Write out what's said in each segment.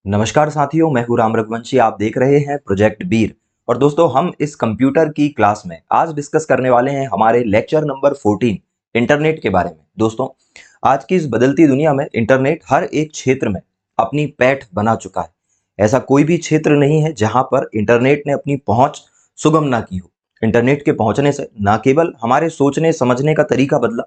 नमस्कार साथियों, मैं हूं राम रघुवंशी। आप देख रहे हैं प्रोजेक्ट बीर। और दोस्तों, हम इस कंप्यूटर की क्लास में आज डिस्कस करने वाले हैं हमारे लेक्चर नंबर 14 इंटरनेट के बारे में। दोस्तों, आज की इस बदलती दुनिया में इंटरनेट हर एक क्षेत्र में अपनी पैठ बना चुका है। ऐसा कोई भी क्षेत्र नहीं है जहां पर इंटरनेट ने अपनी पहुंच सुगम ना की हो। इंटरनेट के पहुंचने से न केवल हमारे सोचने समझने का तरीका बदला,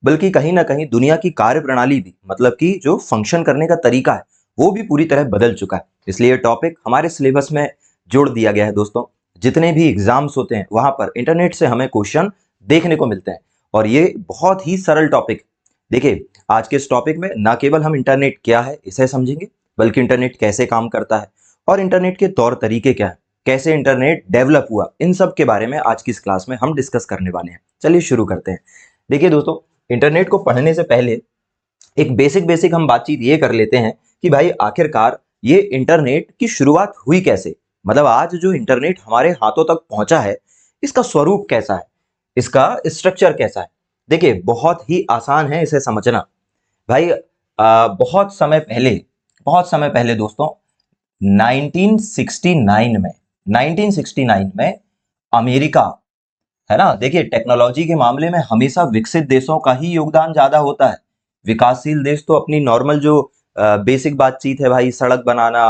बल्कि कहीं ना कहीं दुनिया की कार्य प्रणाली भी, मतलब कि जो फंक्शन करने का तरीका है, वो भी पूरी तरह बदल चुका है। इसलिए ये टॉपिक हमारे सिलेबस में जोड़ दिया गया है। दोस्तों, जितने भी एग्जाम्स होते हैं वहां पर इंटरनेट से हमें क्वेश्चन देखने को मिलते हैं और ये बहुत ही सरल टॉपिक। देखिए, आज के इस टॉपिक में ना केवल हम इंटरनेट क्या है इसे समझेंगे, बल्कि इंटरनेट कैसे काम करता है और इंटरनेट के तौर तरीके क्या है, कैसे इंटरनेट डेवलप हुआ, इन सब के बारे में आज की इस क्लास में हम डिस्कस करने वाले हैं। चलिए शुरू करते हैं। देखिए दोस्तों, इंटरनेट को पढ़ने से पहले एक बेसिक बेसिक हम बातचीत ये कर लेते हैं कि भाई आखिरकार ये इंटरनेट की शुरुआत हुई कैसे। मतलब आज जो इंटरनेट हमारे हाथों तक पहुंचा है, इसका स्वरूप कैसा है, इसका स्ट्रक्चर कैसा है। देखिए, बहुत ही आसान है इसे समझना। भाई बहुत समय पहले दोस्तों, 1969 में अमेरिका, है ना। देखिए, टेक्नोलॉजी के मामले में हमेशा विकसित देशों का ही योगदान ज्यादा होता है। विकासशील देश तो अपनी नॉर्मल जो बेसिक बातचीत है भाई, सड़क बनाना,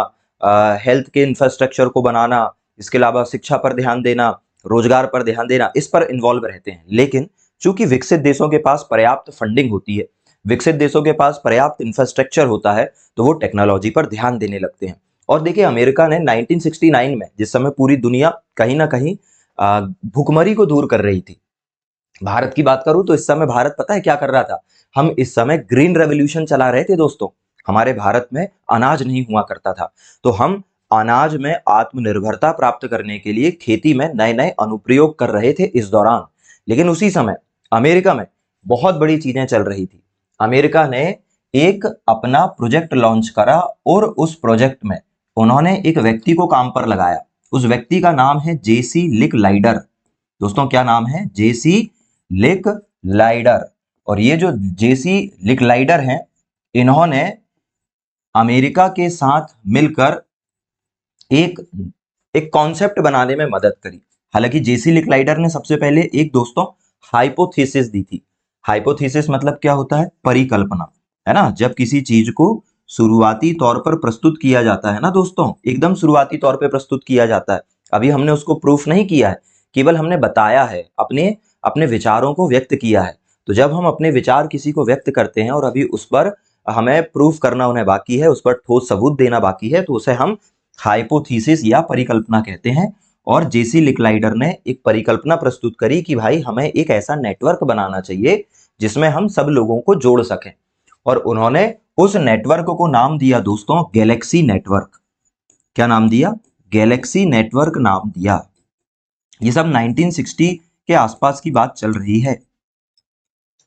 हेल्थ के इंफ्रास्ट्रक्चर को बनाना, इसके अलावा शिक्षा पर ध्यान देना, रोजगार पर ध्यान देना, इस पर इन्वॉल्व रहते हैं। लेकिन चूंकि विकसित देशों के पास पर्याप्त फंडिंग होती है, विकसित देशों के पास पर्याप्त इंफ्रास्ट्रक्चर होता है, तो वो टेक्नोलॉजी पर ध्यान देने लगते हैं। और देखिए, अमेरिका ने 1969 में, जिस समय पूरी दुनिया कहीं ना कहीं भुखमरी को दूर कर रही थी। भारत की बात करूं तो इस समय भारत पता है क्या कर रहा था? हम इस समय ग्रीन रेवोल्यूशन चला रहे थे दोस्तों। हमारे भारत में अनाज नहीं हुआ करता था, तो हम अनाज में आत्मनिर्भरता प्राप्त करने के लिए खेती में नए नए अनुप्रयोग कर रहे थे इस दौरान। लेकिन उसी समय अमेरिका में बहुत बड़ी चीजें चल रही थी। अमेरिका ने एक अपना प्रोजेक्ट लॉन्च करा और उस प्रोजेक्ट में उन्होंने एक व्यक्ति को काम पर लगाया। उस व्यक्ति का नाम है जेसी लिक लाइडर। दोस्तों, क्या नाम है? जेसी लिक लाइडर। और ये जो जेसी लिक लाइडर हैं, इन्होंने अमेरिका के साथ मिलकर एक एक कॉन्सेप्ट बनाने में मदद करी। हालांकि जेसी लिक लाइडर ने सबसे पहले एक दोस्तों हाइपोथेसिस दी थी। हाइपोथेसिस मतलब क्या होता है? परिकल्पना, है ना। जब किसी चीज को शुरुआती तौर पर प्रस्तुत किया जाता है ना दोस्तों, एकदम शुरुआती तौर पर प्रस्तुत किया जाता है, अभी हमने उसको प्रूफ नहीं किया है, केवल हमने बताया है, अपने अपने विचारों को व्यक्त किया है। तो जब हम अपने विचार किसी को व्यक्त करते हैं और अभी उस पर हमें प्रूफ करना उन्हें बाकी है, उस पर ठोस सबूत देना बाकी है, तो उसे हम हाइपोथेसिस या परिकल्पना कहते हैं। और जेसी लिकलाइडर ने एक परिकल्पना प्रस्तुत करी कि भाई हमें एक ऐसा नेटवर्क बनाना चाहिए जिसमें हम सब लोगों को जोड़ सकें। और उन्होंने उस नेटवर्क को नाम दिया दोस्तों गैलेक्सी नेटवर्क। क्या नाम दिया? गैलेक्सी नेटवर्क नाम दिया। ये सब 1960 के आसपास की बात चल रही है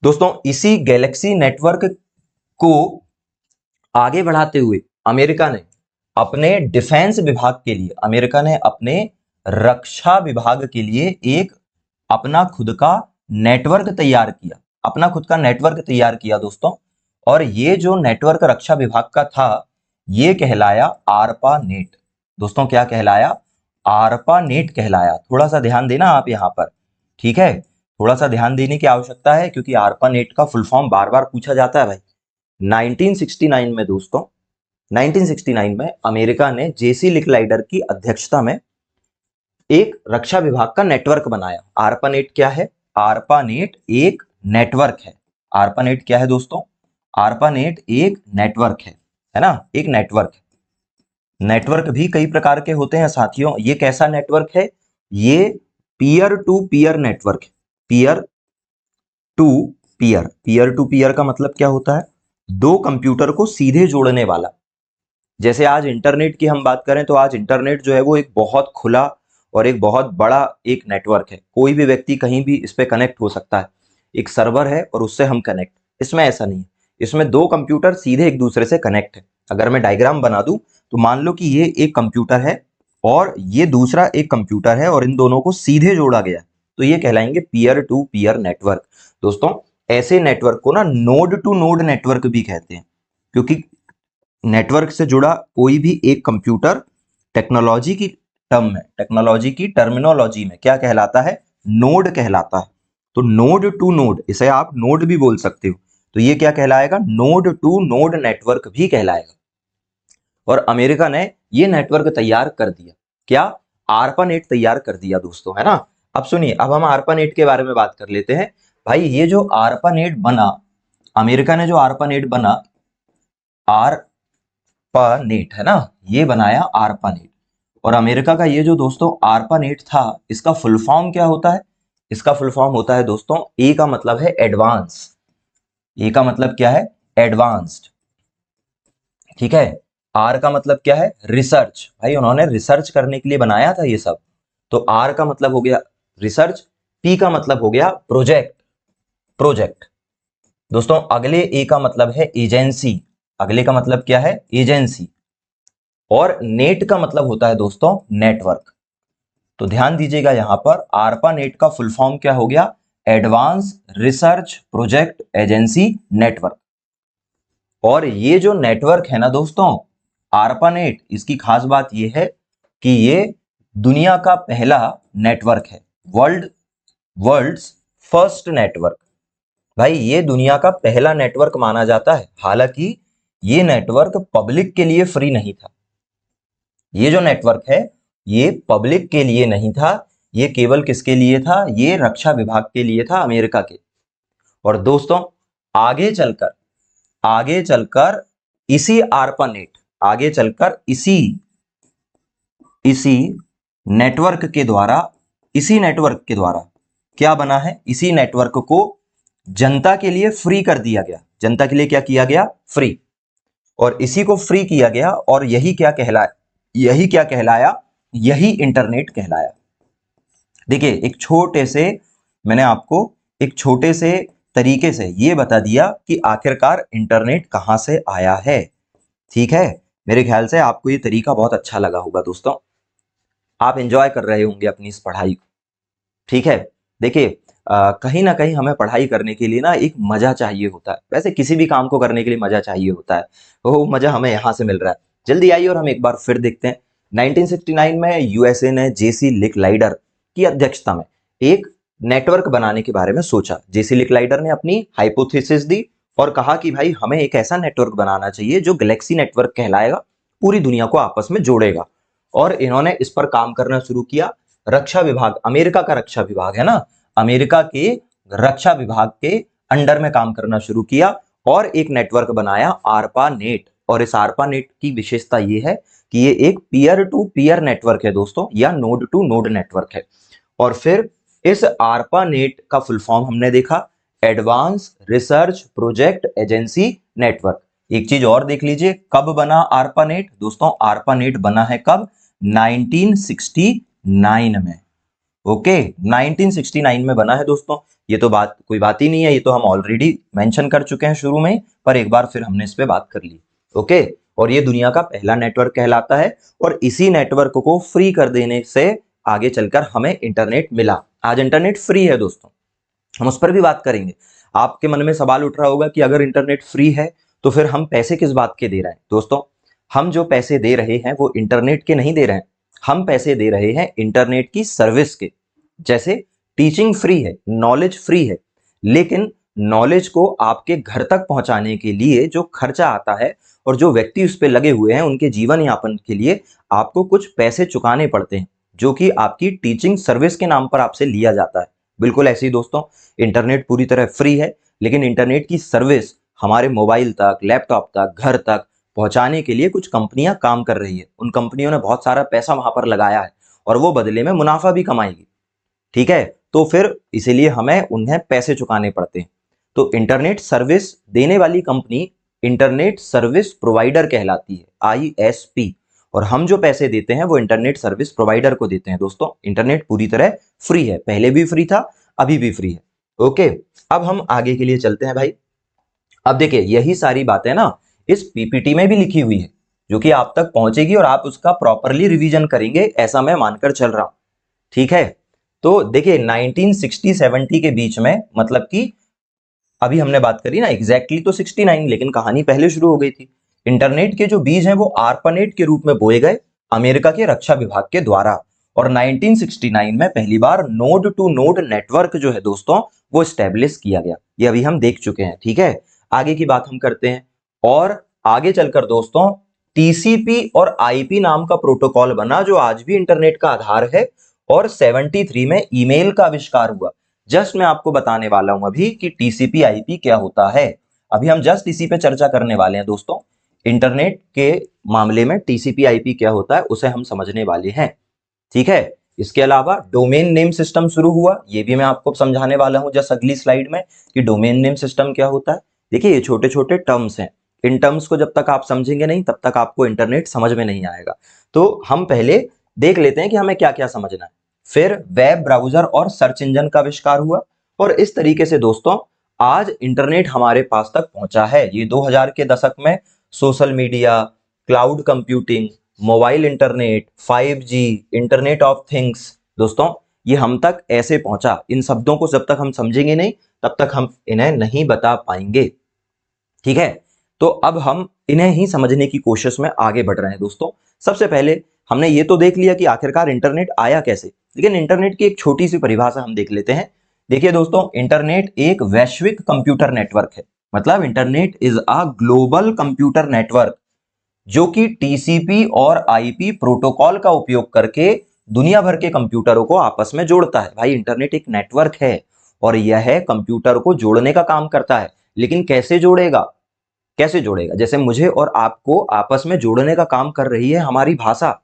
दोस्तों। इसी गैलेक्सी नेटवर्क को आगे बढ़ाते हुए अमेरिका ने अपने डिफेंस विभाग के लिए, अमेरिका ने अपने रक्षा विभाग के लिए एक अपना खुद का नेटवर्क तैयार किया, अपना खुद का नेटवर्क तैयार किया दोस्तों। और ये जो नेटवर्क रक्षा विभाग का था, ये कहलाया आरपा नेट। दोस्तों, क्या कहलाया? आरपा नेट कहलाया। थोड़ा सा ध्यान देना आप यहां पर, ठीक है। थोड़ा सा ध्यान देने की आवश्यकता है, क्योंकि आरपा नेट का फुल फॉर्म बार बार पूछा जाता है भाई। 1969 में दोस्तों, 1969 में अमेरिका ने जेसी लिकलाइडर की अध्यक्षता में एक रक्षा विभाग का नेटवर्क बनाया। आरपानेट क्या है? आरपानेट एक नेटवर्क है। आरपानेट क्या है दोस्तों? आरपानेट एक नेटवर्क है ना, एक नेटवर्क। नेटवर्क भी कई प्रकार के होते हैं साथियों। ये कैसा नेटवर्क है? ये पीयर टू पीयर नेटवर्क है। Peer to peer. Peer to peer का मतलब क्या होता है? दो कंप्यूटर को सीधे जोड़ने वाला। जैसे आज इंटरनेट की हम बात करें तो आज इंटरनेट जो है वो एक बहुत खुला और एक बहुत बड़ा एक नेटवर्क है। कोई भी व्यक्ति कहीं भी इस पे कनेक्ट हो सकता है। एक सर्वर है और उससे हम कनेक्ट। इसमें ऐसा नहीं है, इसमें दो कंप्यूटर सीधे एक दूसरे से कनेक्ट है। अगर मैं डायग्राम बना दूं तो मान लो कि ये एक कंप्यूटर है और ये दूसरा एक कंप्यूटर है और इन दोनों को सीधे जोड़ा गया, तो ये कहलाएंगे पीयर टू पीयर नेटवर्क। दोस्तों, ऐसे नेटवर्क को ना नोड टू नोड नेटवर्क भी कहते हैं, क्योंकि नेटवर्क से जुड़ा कोई भी एक कंप्यूटर टेक्नोलॉजी की टर्म में, टेक्नोलॉजी की टर्मिनोलॉजी में क्या कहलाता है? नोड कहलाता है। तो नोड टू नोड, इसे आप नोड भी बोल सकते हो, तो ये क्या कहलाएगा? नोड टू नोड नेटवर्क भी कहलाएगा। और अमेरिका ने ये नेटवर्क तैयार कर दिया, क्या? ARPANET तैयार कर दिया दोस्तों, है ना। अब सुनिए, अब हम ARPANET के बारे में बात कर लेते हैं। भाई ये जो ARPANET बना, अमेरिका ने जो ARPANET बना, ARPANET है ना, ये बनाया ARPANET। और अमेरिका का ये जो दोस्तों ARPANET था, इसका फुल फॉर्म क्या होता है? इसका फुल फॉर्म होता है दोस्तों, ए का मतलब है एडवांस। ए का मतलब क्या है? एडवांस्ड। ठीक है। आर का मतलब क्या है? रिसर्च। भाई उन्होंने रिसर्च करने के लिए बनाया था ये सब। तो आर का मतलब हो गया रिसर्च, पी का मतलब हो गया प्रोजेक्ट, प्रोजेक्ट। दोस्तों अगले ए का मतलब है एजेंसी, अगले का मतलब क्या है? एजेंसी। और नेट का मतलब होता है दोस्तों नेटवर्क। तो ध्यान दीजिएगा यहां पर, ARPANET का फुल फॉर्म क्या हो गया? Advance research project agency network. और ये जो नेटवर्क है ना दोस्तों, ARPANET, इसकी खास बात ये है कि ये दुनिया का पहला नेटवर्क है, वर्ल्ड्स फर्स्ट नेटवर्क। भाई ये दुनिया का पहला नेटवर्क माना जाता है। हालांकि ये नेटवर्क पब्लिक के लिए फ्री नहीं था। ये जो नेटवर्क है ये पब्लिक के लिए नहीं था, ये केवल किसके लिए था? ये रक्षा विभाग के लिए था, अमेरिका के। और दोस्तों आगे चलकर इसी ARPANET, आगे चलकर इसी नेटवर्क के द्वारा क्या बना है? इसी नेटवर्क को जनता के लिए फ्री कर दिया गया। जनता के लिए क्या किया गया? फ्री। और इसी को फ्री किया गया, और यही क्या कहलाया? यही इंटरनेट कहलाया। देखिए मैंने आपको एक छोटे से तरीके से ये बता दिया कि आखिरकार इंटरनेट कहां से आया है। ठीक है, मेरे ख्याल से आपको ये तरीका बहुत अच्छा लगा होगा दोस्तों। आप एंजॉय कर रहे होंगे अपनी इस पढ़ाई को। ठीक है। देखिए कहीं ना कहीं हमें पढ़ाई करने के लिए ना एक मजा चाहिए होता है। वैसे किसी भी काम को करने के लिए मजा चाहिए होता है, वो मजा हमें यहाँ से मिल रहा है। जल्दी आइए और हम एक बार फिर देखते हैं। 1969 में यूएसए ने जेसी लिकलाइडर की अध्यक्षता में एक नेटवर्क बनाने के बारे में सोचा। जेसी लिकलाइडर ने अपनी हाइपोथेसिस दी और कहा कि भाई हमें एक ऐसा नेटवर्क बनाना चाहिए जो गैलेक्सी नेटवर्क कहलाएगा, पूरी दुनिया को आपस में जोड़ेगा। और इन्होंने इस पर काम करना शुरू किया। रक्षा विभाग, अमेरिका का रक्षा विभाग है ना, अमेरिका के रक्षा विभाग के अंडर में काम करना शुरू किया और एक नेटवर्क बनाया ARPANET। और इस ARPANET की विशेषता ये है कि ये एक पीयर टू पीयर नेटवर्क है दोस्तों, या नोड टू नोड नेटवर्क है। और फिर इस ARPANET का फुल फॉर्म हमने देखा, advance research project agency network. एक चीज और देख लीजिए, कब बना ARPANET? दोस्तों ARPANET बना है कब? 1969 में। ओके 1969 में बना है दोस्तों। ये तो कोई बात ही नहीं है, ये तो हम ऑलरेडी मेंशन कर चुके हैं शुरू में, पर एक बार फिर हमने इस पे बात कर ली। ओके, और ये दुनिया का पहला नेटवर्क कहलाता है। और इसी नेटवर्क को फ्री कर देने से आगे चलकर हमें इंटरनेट मिला। आज इंटरनेट फ्री है दोस्तों, हम उस पर भी बात करेंगे। आपके मन में सवाल उठ रहा होगा कि अगर इंटरनेट फ्री है तो फिर हम पैसे किस बात के दे रहे हैं? दोस्तों हम जो पैसे दे रहे हैं वो इंटरनेट के नहीं दे रहे हैं, हम पैसे दे रहे हैं इंटरनेट की सर्विस के। जैसे टीचिंग फ्री है, नॉलेज फ्री है, लेकिन नॉलेज को आपके घर तक पहुंचाने के लिए जो खर्चा आता है और जो व्यक्ति उस पर लगे हुए हैं उनके जीवन यापन के लिए आपको कुछ पैसे चुकाने पड़ते हैं, जो कि आपकी टीचिंग सर्विस के नाम पर आपसे लिया जाता है। बिल्कुल ऐसे ही दोस्तों, इंटरनेट पूरी तरह फ्री है, लेकिन इंटरनेट की सर्विस हमारे मोबाइल तक, लैपटॉप तक, घर तक पहुंचाने के लिए कुछ कंपनियां काम कर रही है। उन कंपनियों ने बहुत सारा पैसा वहां पर लगाया है और वो बदले में मुनाफा भी कमाएगी। ठीक है, तो फिर इसीलिए हमें उन्हें पैसे चुकाने पड़ते हैं। तो इंटरनेट सर्विस देने वाली कंपनी इंटरनेट सर्विस प्रोवाइडर कहलाती है, ISP। और हम जो पैसे देते हैं वो इंटरनेट सर्विस प्रोवाइडर को देते हैं। दोस्तों इंटरनेट पूरी तरह फ्री है, पहले भी फ्री था, अभी भी फ्री है। ओके, अब हम आगे के लिए चलते हैं भाई। अब देखिए यही सारी बातें ना इस PPT में भी लिखी हुई है, जो कि आप तक पहुंचेगी और आप उसका प्रॉपरली रिवीजन करेंगे, ऐसा मैं मानकर चल रहा हूं। ठीक है, तो देखिए 1960-70 के बीच में, मतलब कि अभी हमने बात करी ना एग्जैक्टली तो 69, लेकिन कहानी पहले शुरू हो गई थी। इंटरनेट के जो बीज हैं वो आर्पानेट के रूप में बोए गए अमेरिका के रक्षा विभाग के द्वारा, और 1969 में पहली बार नोड टू नोड नेटवर्क जो है दोस्तों वो स्टेब्लिश किया गया। ये अभी हम देख चुके हैं, ठीक है। आगे की बात हम करते हैं, और आगे चलकर दोस्तों टीसीपी और आईपी नाम का प्रोटोकॉल बना जो आज भी इंटरनेट का आधार है, और 73 में ईमेल का आविष्कार हुआ। जस्ट मैं आपको बताने वाला हूं अभी कि टीसीपी आईपी क्या होता है। अभी हम जस्ट इसी पे चर्चा करने वाले हैं दोस्तों। इंटरनेट के मामले में टीसीपी आईपी क्या होता है उसे हम समझने वाले हैं, ठीक है। इसके अलावा डोमेन नेम सिस्टम शुरू हुआ, ये भी मैं आपको समझाने वाला हूं जस्ट अगली स्लाइड में कि डोमेन नेम सिस्टम क्या होता है। देखिए ये छोटे छोटे टर्म्स हैं, इन टर्म्स को जब तक आप समझेंगे नहीं तब तक आपको इंटरनेट समझ में नहीं आएगा। तो हम पहले देख लेते हैं कि हमें क्या क्या समझना है। फिर वेब ब्राउजर और सर्च इंजन का आविष्कार हुआ, और इस तरीके से दोस्तों आज इंटरनेट हमारे पास तक पहुंचा है। ये 2000 के दशक में social media, cloud computing, mobile internet, 5G, internet of things, दोस्तों ये हम तक ऐसे पहुंचा। इन शब्दों को जब तक हम समझेंगे नहीं तब तक हम इन्हें नहीं बता पाएंगे, ठीक है। तो अब हम इन्हें ही समझने की कोशिश में आगे बढ़ रहे हैं दोस्तों। सबसे पहले हमने ये तो देख लिया कि आखिरकार इंटरनेट आया कैसे, लेकिन इंटरनेट की एक छोटी सी परिभाषा हम देख लेते हैं। देखिए दोस्तों, इंटरनेट एक वैश्विक कंप्यूटर नेटवर्क है। मतलब internet is a global computer network जो कि टीसीपी और आईपी प्रोटोकॉल का उपयोग करके दुनिया भर के कंप्यूटरों को आपस में जोड़ता है। भाई इंटरनेट एक नेटवर्क है और यह कंप्यूटर को जोड़ने का काम करता है। लेकिन कैसे जोड़ेगा, कैसे जोड़ेगा? जैसे मुझे और आपको आपस में जोड़ने का काम कर रही है हमारी भाषा,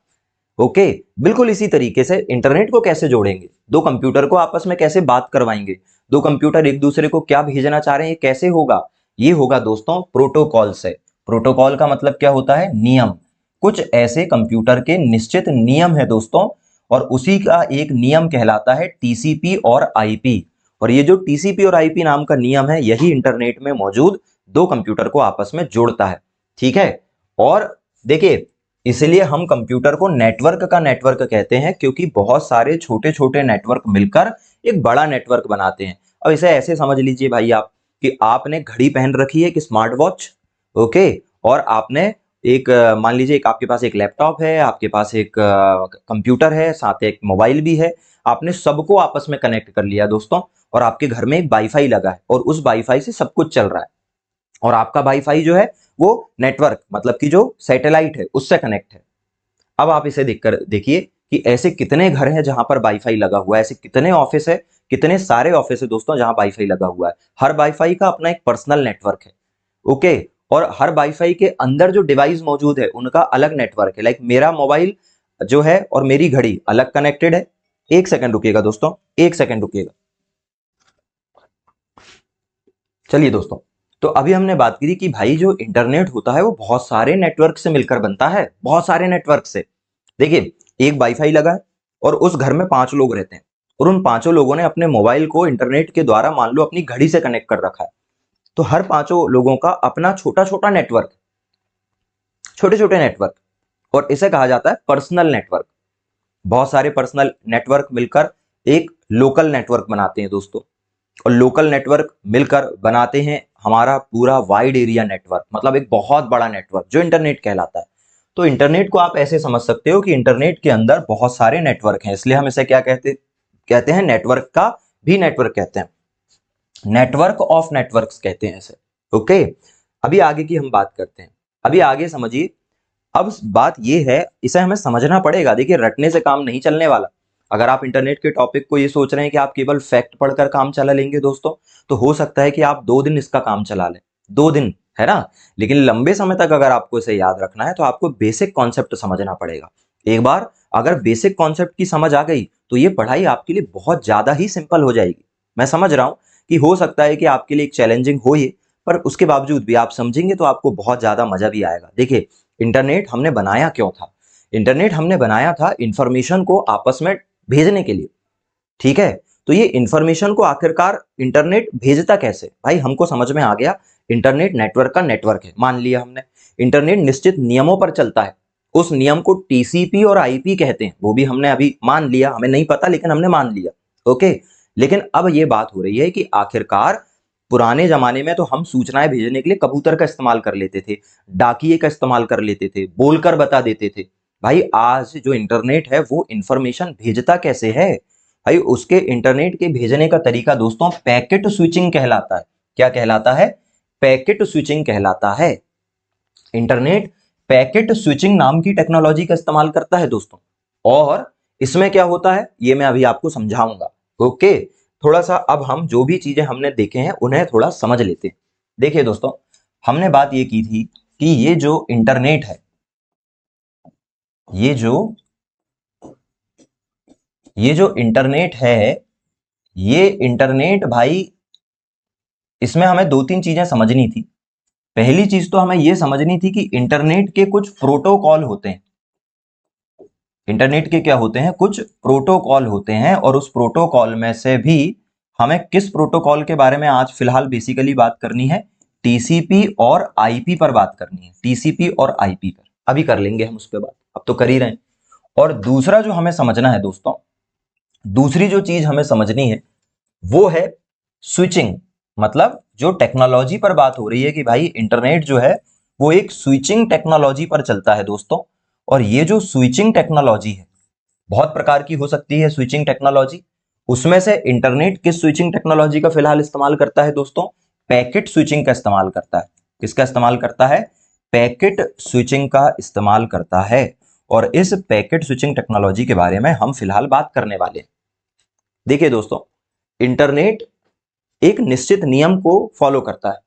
ओके। बिल्कुल इसी तरीके से इंटरनेट को कैसे जोड़ेंगे, दो कंप्यूटर को आपस में कैसे बात करवाएंगे, दो कंप्यूटर एक दूसरे को क्या भेजना चाह रहे हैं, कैसे होगा? ये होगा दोस्तों प्रोटोकॉल से। प्रोटोकॉल का मतलब क्या होता है? नियम। कुछ ऐसे कंप्यूटर के निश्चित नियम है दोस्तों, और उसी का एक नियम कहलाता है टीसीपी और आईपी। और ये जो टीसीपी और आईपी नाम का नियम है यही इंटरनेट में मौजूद दो कंप्यूटर को आपस में जोड़ता है, ठीक है। और देखिए इसलिए हम कंप्यूटर को नेटवर्क का नेटवर्क कहते हैं, क्योंकि बहुत सारे छोटे छोटे नेटवर्क मिलकर एक बड़ा नेटवर्क बनाते हैं। अब इसे ऐसे समझ लीजिए भाई आप कि आपने घड़ी पहन रखी है, एक स्मार्ट वॉच, ओके, और आपने एक मान लीजिए एक आपके पास एक लैपटॉप है, आपके पास एक कंप्यूटर है, साथ एक मोबाइल भी है। आपने सबको आपस में कनेक्ट कर लिया दोस्तों, और आपके घर में एक वाईफाई लगा है और उस वाईफाई से सब कुछ चल रहा है। और आपका वाईफाई जो है वो नेटवर्क मतलब कि जो सैटेलाइट है उससे कनेक्ट है। अब आप इसे देखकर देखिए कि ऐसे कितने घर हैं जहां पर वाईफाई लगा हुआ है, ऐसे कितने ऑफिस है, कितने सारे ऑफिस है दोस्तों जहां वाईफाई लगा हुआ है। हर वाईफाई का अपना एक पर्सनल नेटवर्क है, ओके। और हर वाईफाई के अंदर जो डिवाइस मौजूद है उनका अलग नेटवर्क है। लाइक मेरा मोबाइल जो है और मेरी घड़ी अलग कनेक्टेड है। एक सेकंड रुकिएगा दोस्तों, एक सेकंड रुकिएगा। चलिए दोस्तों, तो अभी हमने बात की कि भाई जो इंटरनेट होता है वो बहुत सारे नेटवर्क से मिलकर बनता है, बहुत सारे नेटवर्क से। देखिए एक वाईफाई लगा है और उस घर में 5 लोग रहते हैं, और उन 5 लोगों ने अपने मोबाइल को इंटरनेट के द्वारा मान लो अपनी घड़ी से कनेक्ट कर रखा है। तो हर 5 लोगों का अपना छोटा छोटा नेटवर्क, छोटे छोटे नेटवर्क, और इसे कहा जाता है पर्सनल नेटवर्क। बहुत सारे पर्सनल नेटवर्क मिलकर एक लोकल नेटवर्क बनाते हैं दोस्तों, और लोकल नेटवर्क मिलकर बनाते हैं हमारा पूरा वाइड एरिया नेटवर्क, मतलब एक बहुत बड़ा नेटवर्क जो इंटरनेट कहलाता है। तो इंटरनेट को आप ऐसे समझ सकते हो कि इंटरनेट के अंदर बहुत सारे नेटवर्क हैं, इसलिए हम इसे क्या कहते हैं नेटवर्क का भी नेटवर्क कहते हैं, नेटवर्क ऑफ नेटवर्क्स कहते हैं इसे, ओके। अभी आगे की हम बात करते हैं। अभी आगे समझिए, अब बात यह है इसे हमें समझना पड़ेगा। देखिए रटने से काम नहीं चलने वाला। अगर आप इंटरनेट के टॉपिक को ये सोच रहे हैं कि आप केवल फैक्ट पढ़कर काम चला लेंगे दोस्तों, तो हो सकता है कि आप 2 दिन इसका काम चला लें, 2 दिन, है ना। लेकिन लंबे समय तक अगर आपको इसे याद रखना है तो आपको बेसिक कॉन्सेप्ट समझना पड़ेगा। एक बार अगर बेसिक कॉन्सेप्ट की समझ आ गई तो ये पढ़ाई आपके लिए बहुत ज्यादा ही सिंपल हो जाएगी। मैं समझ रहा हूं कि हो सकता है कि आपके लिए एक चैलेंजिंग हो ये, पर उसके बावजूद भी आप समझेंगे तो आपको बहुत ज्यादा मजा भी आएगा। देखिए इंटरनेट हमने बनाया क्यों था? इंटरनेट हमने बनाया था इंफॉर्मेशन को आपस में भेजने के लिए, ठीक है। तो ये इंफॉर्मेशन को आखिरकार इंटरनेट भेजता कैसे? भाई हमको समझ में आ गया, इंटरनेट नेटवर्क का नेटवर्क है, मान लिया हमने। इंटरनेट निश्चित नियमों पर चलता है, उस नियम को टीसीपी और आईपी कहते हैं, वो भी हमने अभी मान लिया, हमें नहीं पता लेकिन हमने मान लिया, ओके। लेकिन अब ये बात हो रही है कि आखिरकार पुराने जमाने में तो हम सूचनाएं भेजने के लिए कबूतर का इस्तेमाल कर लेते थे, डाकिये का इस्तेमाल कर लेते थे, बोलकर बता देते थे। भाई आज जो इंटरनेट है वो इंफॉर्मेशन भेजता कैसे है? भाई उसके इंटरनेट के भेजने का तरीका दोस्तों पैकेट स्विचिंग कहलाता है। क्या कहलाता है? पैकेट स्विचिंग कहलाता है। इंटरनेट पैकेट स्विचिंग नाम की टेक्नोलॉजी का इस्तेमाल करता है दोस्तों। और इसमें क्या होता है ये मैं अभी आपको समझाऊंगा। ओके, थोड़ा सा अब हम जो भी चीजें हमने देखे हैं उन्हें थोड़ा समझ लेते हैं। देखिए दोस्तों, हमने बात ये की थी कि ये जो इंटरनेट है, ये जो इंटरनेट है, ये इंटरनेट भाई, इसमें हमें दो तीन चीजें समझनी थी। पहली चीज तो हमें यह समझनी थी कि इंटरनेट के कुछ प्रोटोकॉल होते हैं। इंटरनेट के क्या होते हैं? कुछ प्रोटोकॉल होते हैं, और उस प्रोटोकॉल में से भी हमें किस प्रोटोकॉल के बारे में आज फिलहाल बेसिकली बात करनी है? टीसीपी और आईपी पर बात करनी है। टीसीपी और आईपी पर अभी कर लेंगे हम उस पर बात, अब तो कर ही रहे हैं। और दूसरा जो हमें समझना है दोस्तों, दूसरी जो चीज हमें समझनी है वो है स्विचिंग। मतलब जो टेक्नोलॉजी पर बात हो रही है कि भाई इंटरनेट जो है वो एक स्विचिंग टेक्नोलॉजी पर चलता है दोस्तों। और ये जो स्विचिंग टेक्नोलॉजी है बहुत प्रकार की हो सकती है स्विचिंग टेक्नोलॉजी। उसमें से इंटरनेट किस स्विचिंग टेक्नोलॉजी का फिलहाल इस्तेमाल करता है दोस्तों? पैकेट स्विचिंग का इस्तेमाल करता है। किसका इस्तेमाल करता है? पैकेट स्विचिंग का इस्तेमाल करता है। और इस पैकेट स्विचिंग टेक्नोलॉजी के बारे में हम फिलहाल बात करने वाले हैं। देखिए दोस्तों, इंटरनेट एक निश्चित नियम को फॉलो करता है।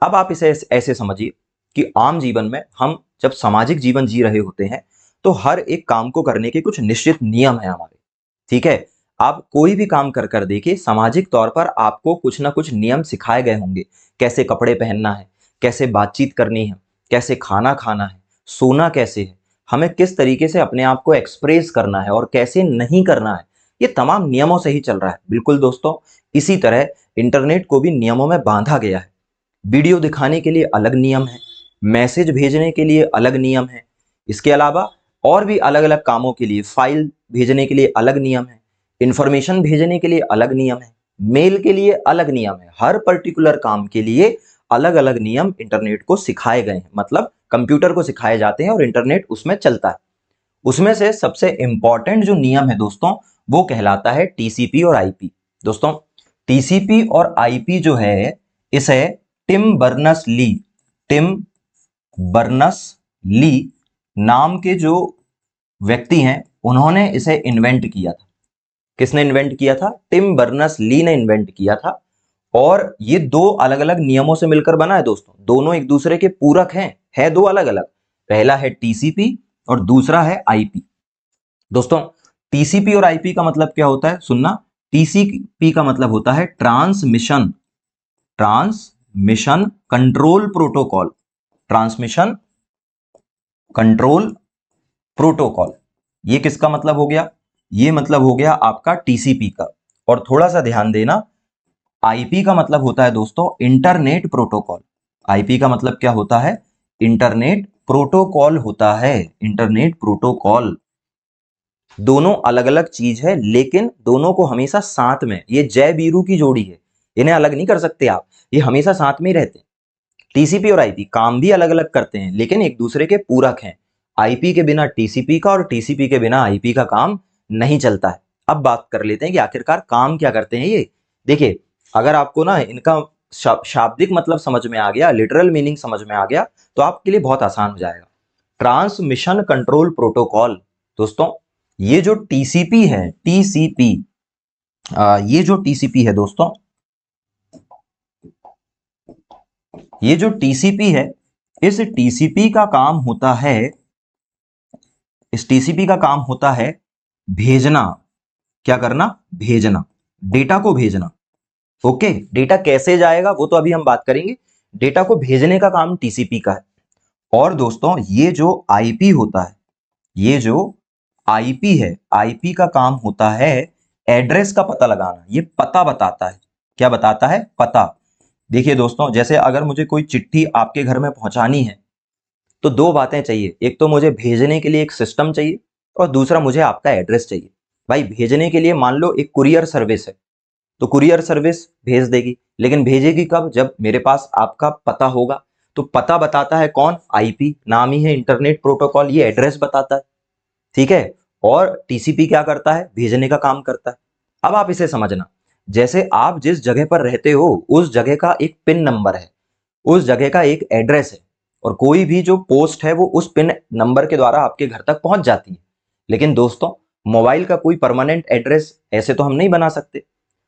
अब आप इसे ऐसे समझिए कि आम जीवन में हम जब सामाजिक जीवन जी रहे होते हैं तो हर एक काम को करने के कुछ निश्चित नियम है हमारे। ठीक है, आप कोई भी काम कर कर देखिए, सामाजिक तौर पर आपको कुछ ना कुछ नियम सिखाए गए होंगे। कैसे कपड़े पहनना है, कैसे बातचीत करनी है, कैसे खाना खाना है, सोना कैसे है, हमें किस तरीके से अपने आप को एक्सप्रेस करना है और कैसे नहीं करना है, ये तमाम नियमों से ही चल रहा है। बिल्कुल दोस्तों, इसी तरह इंटरनेट को भी नियमों में बांधा गया है। वीडियो दिखाने के लिए अलग नियम है, मैसेज भेजने के लिए अलग नियम है, इसके अलावा और भी अलग अलग कामों के लिए, फाइल भेजने के लिए अलग नियम है, इंफॉर्मेशन भेजने के लिए अलग नियम है, मेल के लिए अलग नियम है। हर पर्टिकुलर काम के लिए अलग अलग नियम इंटरनेट को सिखाए गए हैं। मतलब कंप्यूटर को सिखाए जाते हैं और इंटरनेट उसमें चलता है। उसमें से सबसे इंपॉर्टेंट जो नियम है दोस्तों वो कहलाता है टीसीपी और आईपी। दोस्तों टीसीपी और आईपी जो है इसे टिम बर्नस ली नाम के जो व्यक्ति हैं उन्होंने इसे इन्वेंट किया था। किसने इन्वेंट किया था? टिम बर्नस ली ने इन्वेंट किया था। और ये दो अलग अलग नियमों से मिलकर बना है दोस्तों। दोनों एक दूसरे के पूरक हैं, है दो अलग अलग। पहला है टीसीपी और दूसरा है आईपी। दोस्तों टीसीपी और आईपी का मतलब क्या होता है? सुनना, टीसीपी का मतलब होता है transmission control protocol. Transmission control protocol, ये किसका मतलब हो गया? ये मतलब हो गया आपका टीसीपी का। और थोड़ा सा ध्यान देना, आईपी का मतलब होता है दोस्तों इंटरनेट प्रोटोकॉल। आईपी का मतलब क्या होता है? इंटरनेट प्रोटोकॉल होता है। इंटरनेट प्रोटोकॉल दोनों अलग अलग चीज है, लेकिन दोनों को हमेशा साथ में, ये जय बीरू की जोड़ी है, इन्हें अलग नहीं कर सकते आप, ये हमेशा साथ में ही रहते हैं। टीसीपी और आईपी काम भी अलग अलग करते हैं लेकिन एक दूसरे के पूरक हैं। आईपी के बिना टीसीपी का और टीसीपी के बिना आईपी का काम नहीं चलता है। अब बात कर लेते हैं कि आखिरकार काम क्या करते हैं ये। देखिए, अगर आपको ना इनका शाब्दिक मतलब समझ में आ गया, लिटरल मीनिंग समझ में आ गया, तो आपके लिए बहुत आसान हो जाएगा। ट्रांसमिशन कंट्रोल प्रोटोकॉल, दोस्तों ये जो टीसीपी है, ये जो टीसीपी है दोस्तों, ये जो टीसीपी है, इस टीसीपी का काम होता है, इस टीसीपी का काम होता है भेजना। क्या करना? भेजना, डेटा को भेजना। ओके, डेटा कैसे जाएगा वो तो अभी हम बात करेंगे। डेटा को भेजने का काम टीसीपी का है। और दोस्तों ये जो आईपी होता है, ये जो आईपी है, आईपी का काम होता है एड्रेस का पता लगाना। ये पता बताता है। क्या बताता है? पता। देखिए दोस्तों, जैसे अगर मुझे कोई चिट्ठी आपके घर में पहुंचानी है तो दो बातें चाहिए। एक तो मुझे भेजने के लिए एक सिस्टम चाहिए और दूसरा मुझे आपका एड्रेस चाहिए। भाई भेजने के लिए मान लो एक कुरियर सर्विस है, तो कुरियर सर्विस भेज देगी, लेकिन भेजेगी कब? जब मेरे पास आपका पता होगा। तो पता बताता है कौन? आईपी, नाम ही है इंटरनेट प्रोटोकॉल, ये एड्रेस बताता है, ठीक है। और टीसीपी क्या करता है? भेजने का काम करता है। अब आप इसे समझना, जैसे आप जिस जगह पर रहते हो उस जगह का एक पिन नंबर है, उस जगह का एक एड्रेस है, और कोई भी जो पोस्ट है वो उस पिन नंबर के द्वारा आपके घर तक पहुंच जाती है। लेकिन दोस्तों, मोबाइल का कोई परमानेंट एड्रेस ऐसे तो हम नहीं बना सकते।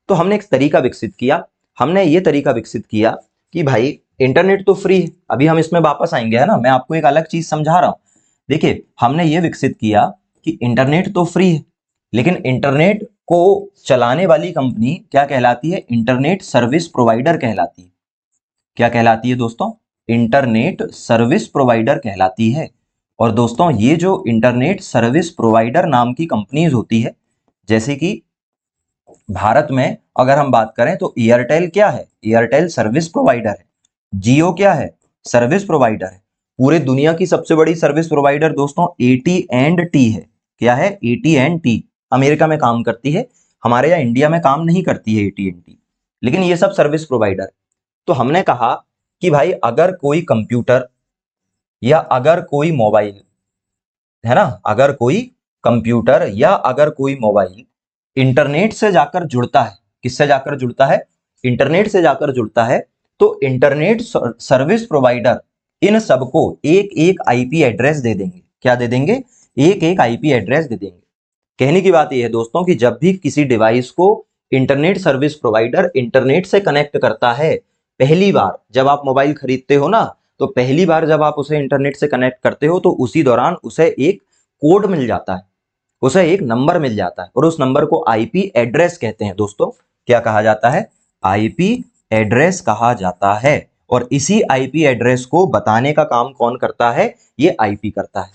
तो हमने एक तरीका विकसित किया, हमने ये तरीका विकसित किया कि भाई इंटरनेट तो फ्री है, अभी हम इसमें वापस आएंगे, है ना, मैं आपको एक अलग चीज समझा रहा हूं। देखिए, हमने ये विकसित किया कि इंटरनेट तो फ्री है, लेकिन इंटरनेट को चलाने वाली कंपनी क्या कहलाती है? इंटरनेट सर्विस प्रोवाइडर कहलाती है। क्या कहलाती है दोस्तों? इंटरनेट सर्विस प्रोवाइडर कहलाती है। और दोस्तों, ये जो इंटरनेट सर्विस प्रोवाइडर नाम की कंपनीज होती है, जैसे कि भारत में अगर हम बात करें तो एयरटेल क्या है? एयरटेल सर्विस प्रोवाइडर है। जियो क्या है? सर्विस प्रोवाइडर है। पूरे दुनिया की सबसे बड़ी सर्विस प्रोवाइडर दोस्तों AT&T है। क्या है? AT&T अमेरिका में काम करती है, हमारे यहाँ इंडिया में काम नहीं करती है AT&T, लेकिन ये सब सर्विस प्रोवाइडर। तो हमने कहा कि भाई अगर कोई कंप्यूटर या अगर कोई मोबाइल, है ना, अगर कोई कंप्यूटर या अगर कोई मोबाइल इंटरनेट से जाकर जुड़ता है, किससे जाकर जुड़ता है? इंटरनेट से जाकर जुड़ता है, तो इंटरनेट सर्विस प्रोवाइडर इन सबको एक एक आईपी एड्रेस दे देंगे। क्या दे देंगे? एक एक आईपी एड्रेस दे देंगे। कहने की बात यह है दोस्तों कि जब भी किसी डिवाइस को इंटरनेट सर्विस प्रोवाइडर इंटरनेट से कनेक्ट करता है, पहली बार जब आप मोबाइल खरीदते हो ना, तो पहली बार जब आप उसे इंटरनेट से कनेक्ट करते हो तो उसी दौरान उसे एक कोड मिल जाता है, उसे एक नंबर मिल जाता है, और उस नंबर को आईपी एड्रेस कहते हैं दोस्तों। क्या कहा जाता है? आईपी एड्रेस कहा जाता है। और इसी आईपी एड्रेस को बताने का काम कौन करता है? ये आईपी करता है,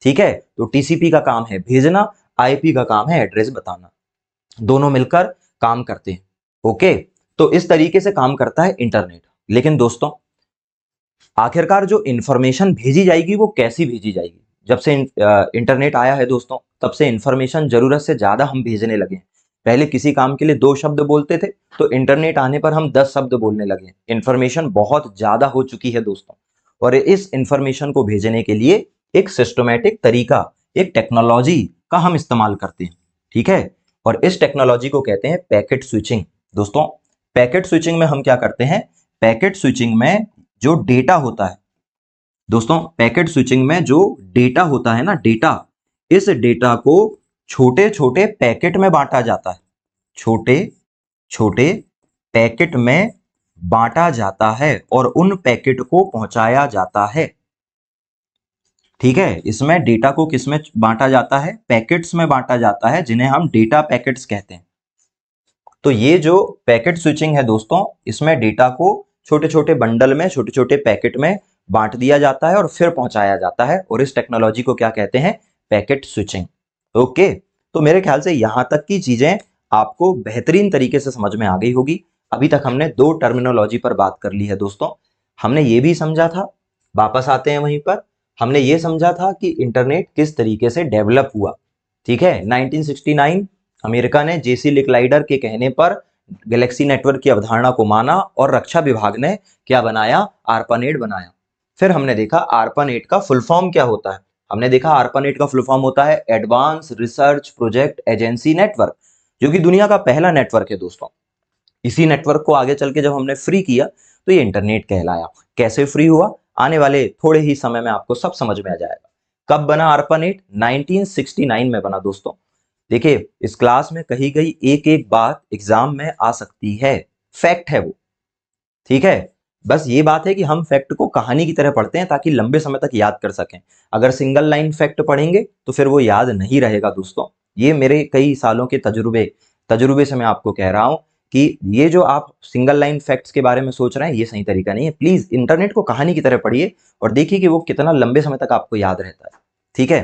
ठीक है। तो टीसीपी का काम है भेजना, आईपी का काम है एड्रेस बताना, दोनों मिलकर काम करते हैं। ओके, तो इस तरीके से काम करता है इंटरनेट। लेकिन दोस्तों, आखिरकार जो इंफॉर्मेशन भेजी जाएगी वो कैसी भेजी जाएगी? जब से इंटरनेट आया है दोस्तों, तब से इंफॉर्मेशन जरूरत से ज्यादा हम भेजने लगे हैं। पहले किसी काम के लिए 2 शब्द बोलते थे, तो इंटरनेट आने पर हम 10 शब्द बोलने लगे। इंफॉर्मेशन बहुत ज्यादा हो चुकी है दोस्तों, और इस इंफॉर्मेशन को भेजने के लिए एक सिस्टमैटिक तरीका, एक टेक्नोलॉजी का हम इस्तेमाल करते हैं, ठीक है। और इस टेक्नोलॉजी को कहते हैं पैकेट स्विचिंग। दोस्तों, पैकेट स्विचिंग में हम क्या करते हैं? पैकेट स्विचिंग में जो डेटा होता है दोस्तों, पैकेट स्विचिंग में जो डेटा होता है ना, डेटा, इस डेटा को छोटे छोटे पैकेट में बांटा जाता है, छोटे छोटे पैकेट में बांटा जाता है और उन पैकेट को पहुंचाया जाता है, ठीक है। इसमें डेटा को किस में बांटा जाता है? पैकेट्स में बांटा जाता है, जिन्हें हम डेटा पैकेट्स कहते हैं। तो ये जो पैकेट स्विचिंग है दोस्तों, इसमें डेटा को छोटे छोटे बंडल में, छोटे छोटे पैकेट में बांट दिया जाता है और फिर पहुंचाया जाता है, और इस टेक्नोलॉजी को क्या कहते हैं? Packet switching. ओके, तो मेरे ख्याल से यहां तक की चीजें आपको बेहतरीन तरीके से समझ में आ गई होगी। अभी तक हमने 2 टर्मिनोलॉजी पर बात कर ली है दोस्तों। हमने ये भी समझा था, वापस आते हैं वहीं पर, हमने ये समझा था कि इंटरनेट किस तरीके से डेवलप हुआ, ठीक है। 1969 अमेरिका ने जेसी लिकलाइडर के कहने पर गैलेक्सी नेटवर्क की अवधारणा को माना और रक्षा विभाग ने क्या बनाया? ARPANET बनाया। फिर हमने देखा ARPANET का फुल फॉर्म क्या होता है। हमने देखा ARPANET का फुल फॉर्म होता है advance research project agency network, जो कि दुनिया का पहला नेटवर्क है दोस्तों। इसी नेटवर्क को आगे चल के जब हमने फ्री किया तो ये इंटरनेट कहलाया। कैसे फ्री हुआ? आने वाले थोड़े ही समय में आपको सब समझ में आ जाएगा। कब बना ARPANET? 1969 में बना दोस्तों। देखिए, इस क्लास में कही गई एक एक बात एग्जाम में आ सकती है, फैक्ट है वो, ठीक है। बस ये बात है कि हम फैक्ट को कहानी की तरह पढ़ते हैं ताकि लंबे समय तक याद कर सकें। अगर सिंगल लाइन फैक्ट पढ़ेंगे तो फिर वो याद नहीं रहेगा दोस्तों। ये मेरे कई सालों के तजुर्बे से मैं आपको कह रहा हूं कि ये जो आप सिंगल लाइन फैक्ट्स के बारे में सोच रहे हैं, ये सही तरीका नहीं है। प्लीज इंटरनेट को कहानी की तरह पढ़िए और देखिए कि वो कितना लंबे समय तक आपको याद रहता है, ठीक है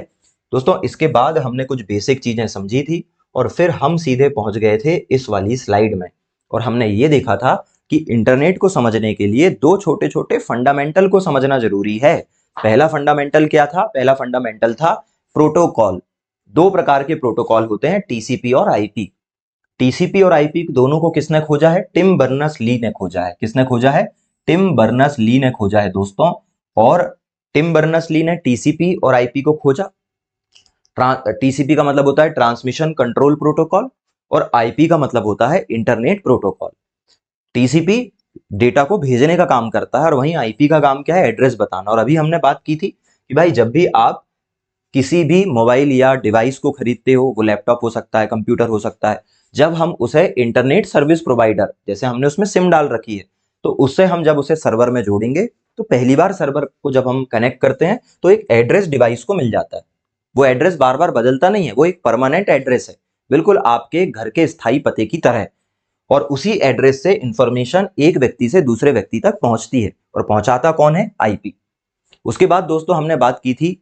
दोस्तों। इसके बाद हमने कुछ बेसिक चीजें समझी थी और फिर हम सीधे पहुंच गए थे इस वाली स्लाइड में, और हमने ये देखा था कि इंटरनेट को समझने के लिए 2 छोटे छोटे फंडामेंटल को समझना जरूरी है। पहला फंडामेंटल क्या था? पहला फंडामेंटल था प्रोटोकॉल। 2 प्रकार के प्रोटोकॉल होते हैं, टीसीपी और आईपी। टीसीपी और आईपी दोनों को किसने खोजा है? टिम बर्नर्स-ली ने खोजा है। किसने खोजा है? टिम बर्नर्स-ली ने खोजा है दोस्तों। और टिम बर्नर्स-ली ने टीसीपी और आईपी को खोजा। टीसीपी का मतलब होता है ट्रांसमिशन कंट्रोल प्रोटोकॉल और आईपी का मतलब होता है इंटरनेट प्रोटोकॉल। टीसीपी डेटा को भेजने का काम करता है और वहीं आईपी का काम क्या है? एड्रेस बताना। और अभी हमने बात की थी कि भाई जब भी आप किसी भी मोबाइल या डिवाइस को खरीदते हो, वो लैपटॉप हो सकता है, कंप्यूटर हो सकता है, जब हम उसे इंटरनेट सर्विस प्रोवाइडर, जैसे हमने उसमें सिम डाल रखी है, तो उससे हम जब उसे सर्वर में जोड़ेंगे तो पहली बार सर्वर को जब हम कनेक्ट करते हैं तो एक एड्रेस डिवाइस को मिल जाता है। वो एड्रेस बार बार बदलता नहीं है, वो एक परमानेंट एड्रेस है, बिल्कुल आपके घर के स्थायी पते की तरह। और उसी एड्रेस से इंफॉर्मेशन एक व्यक्ति से दूसरे व्यक्ति तक पहुंचती है, और पहुंचाता कौन है? आईपी। उसके बाद दोस्तों हमने बात की थी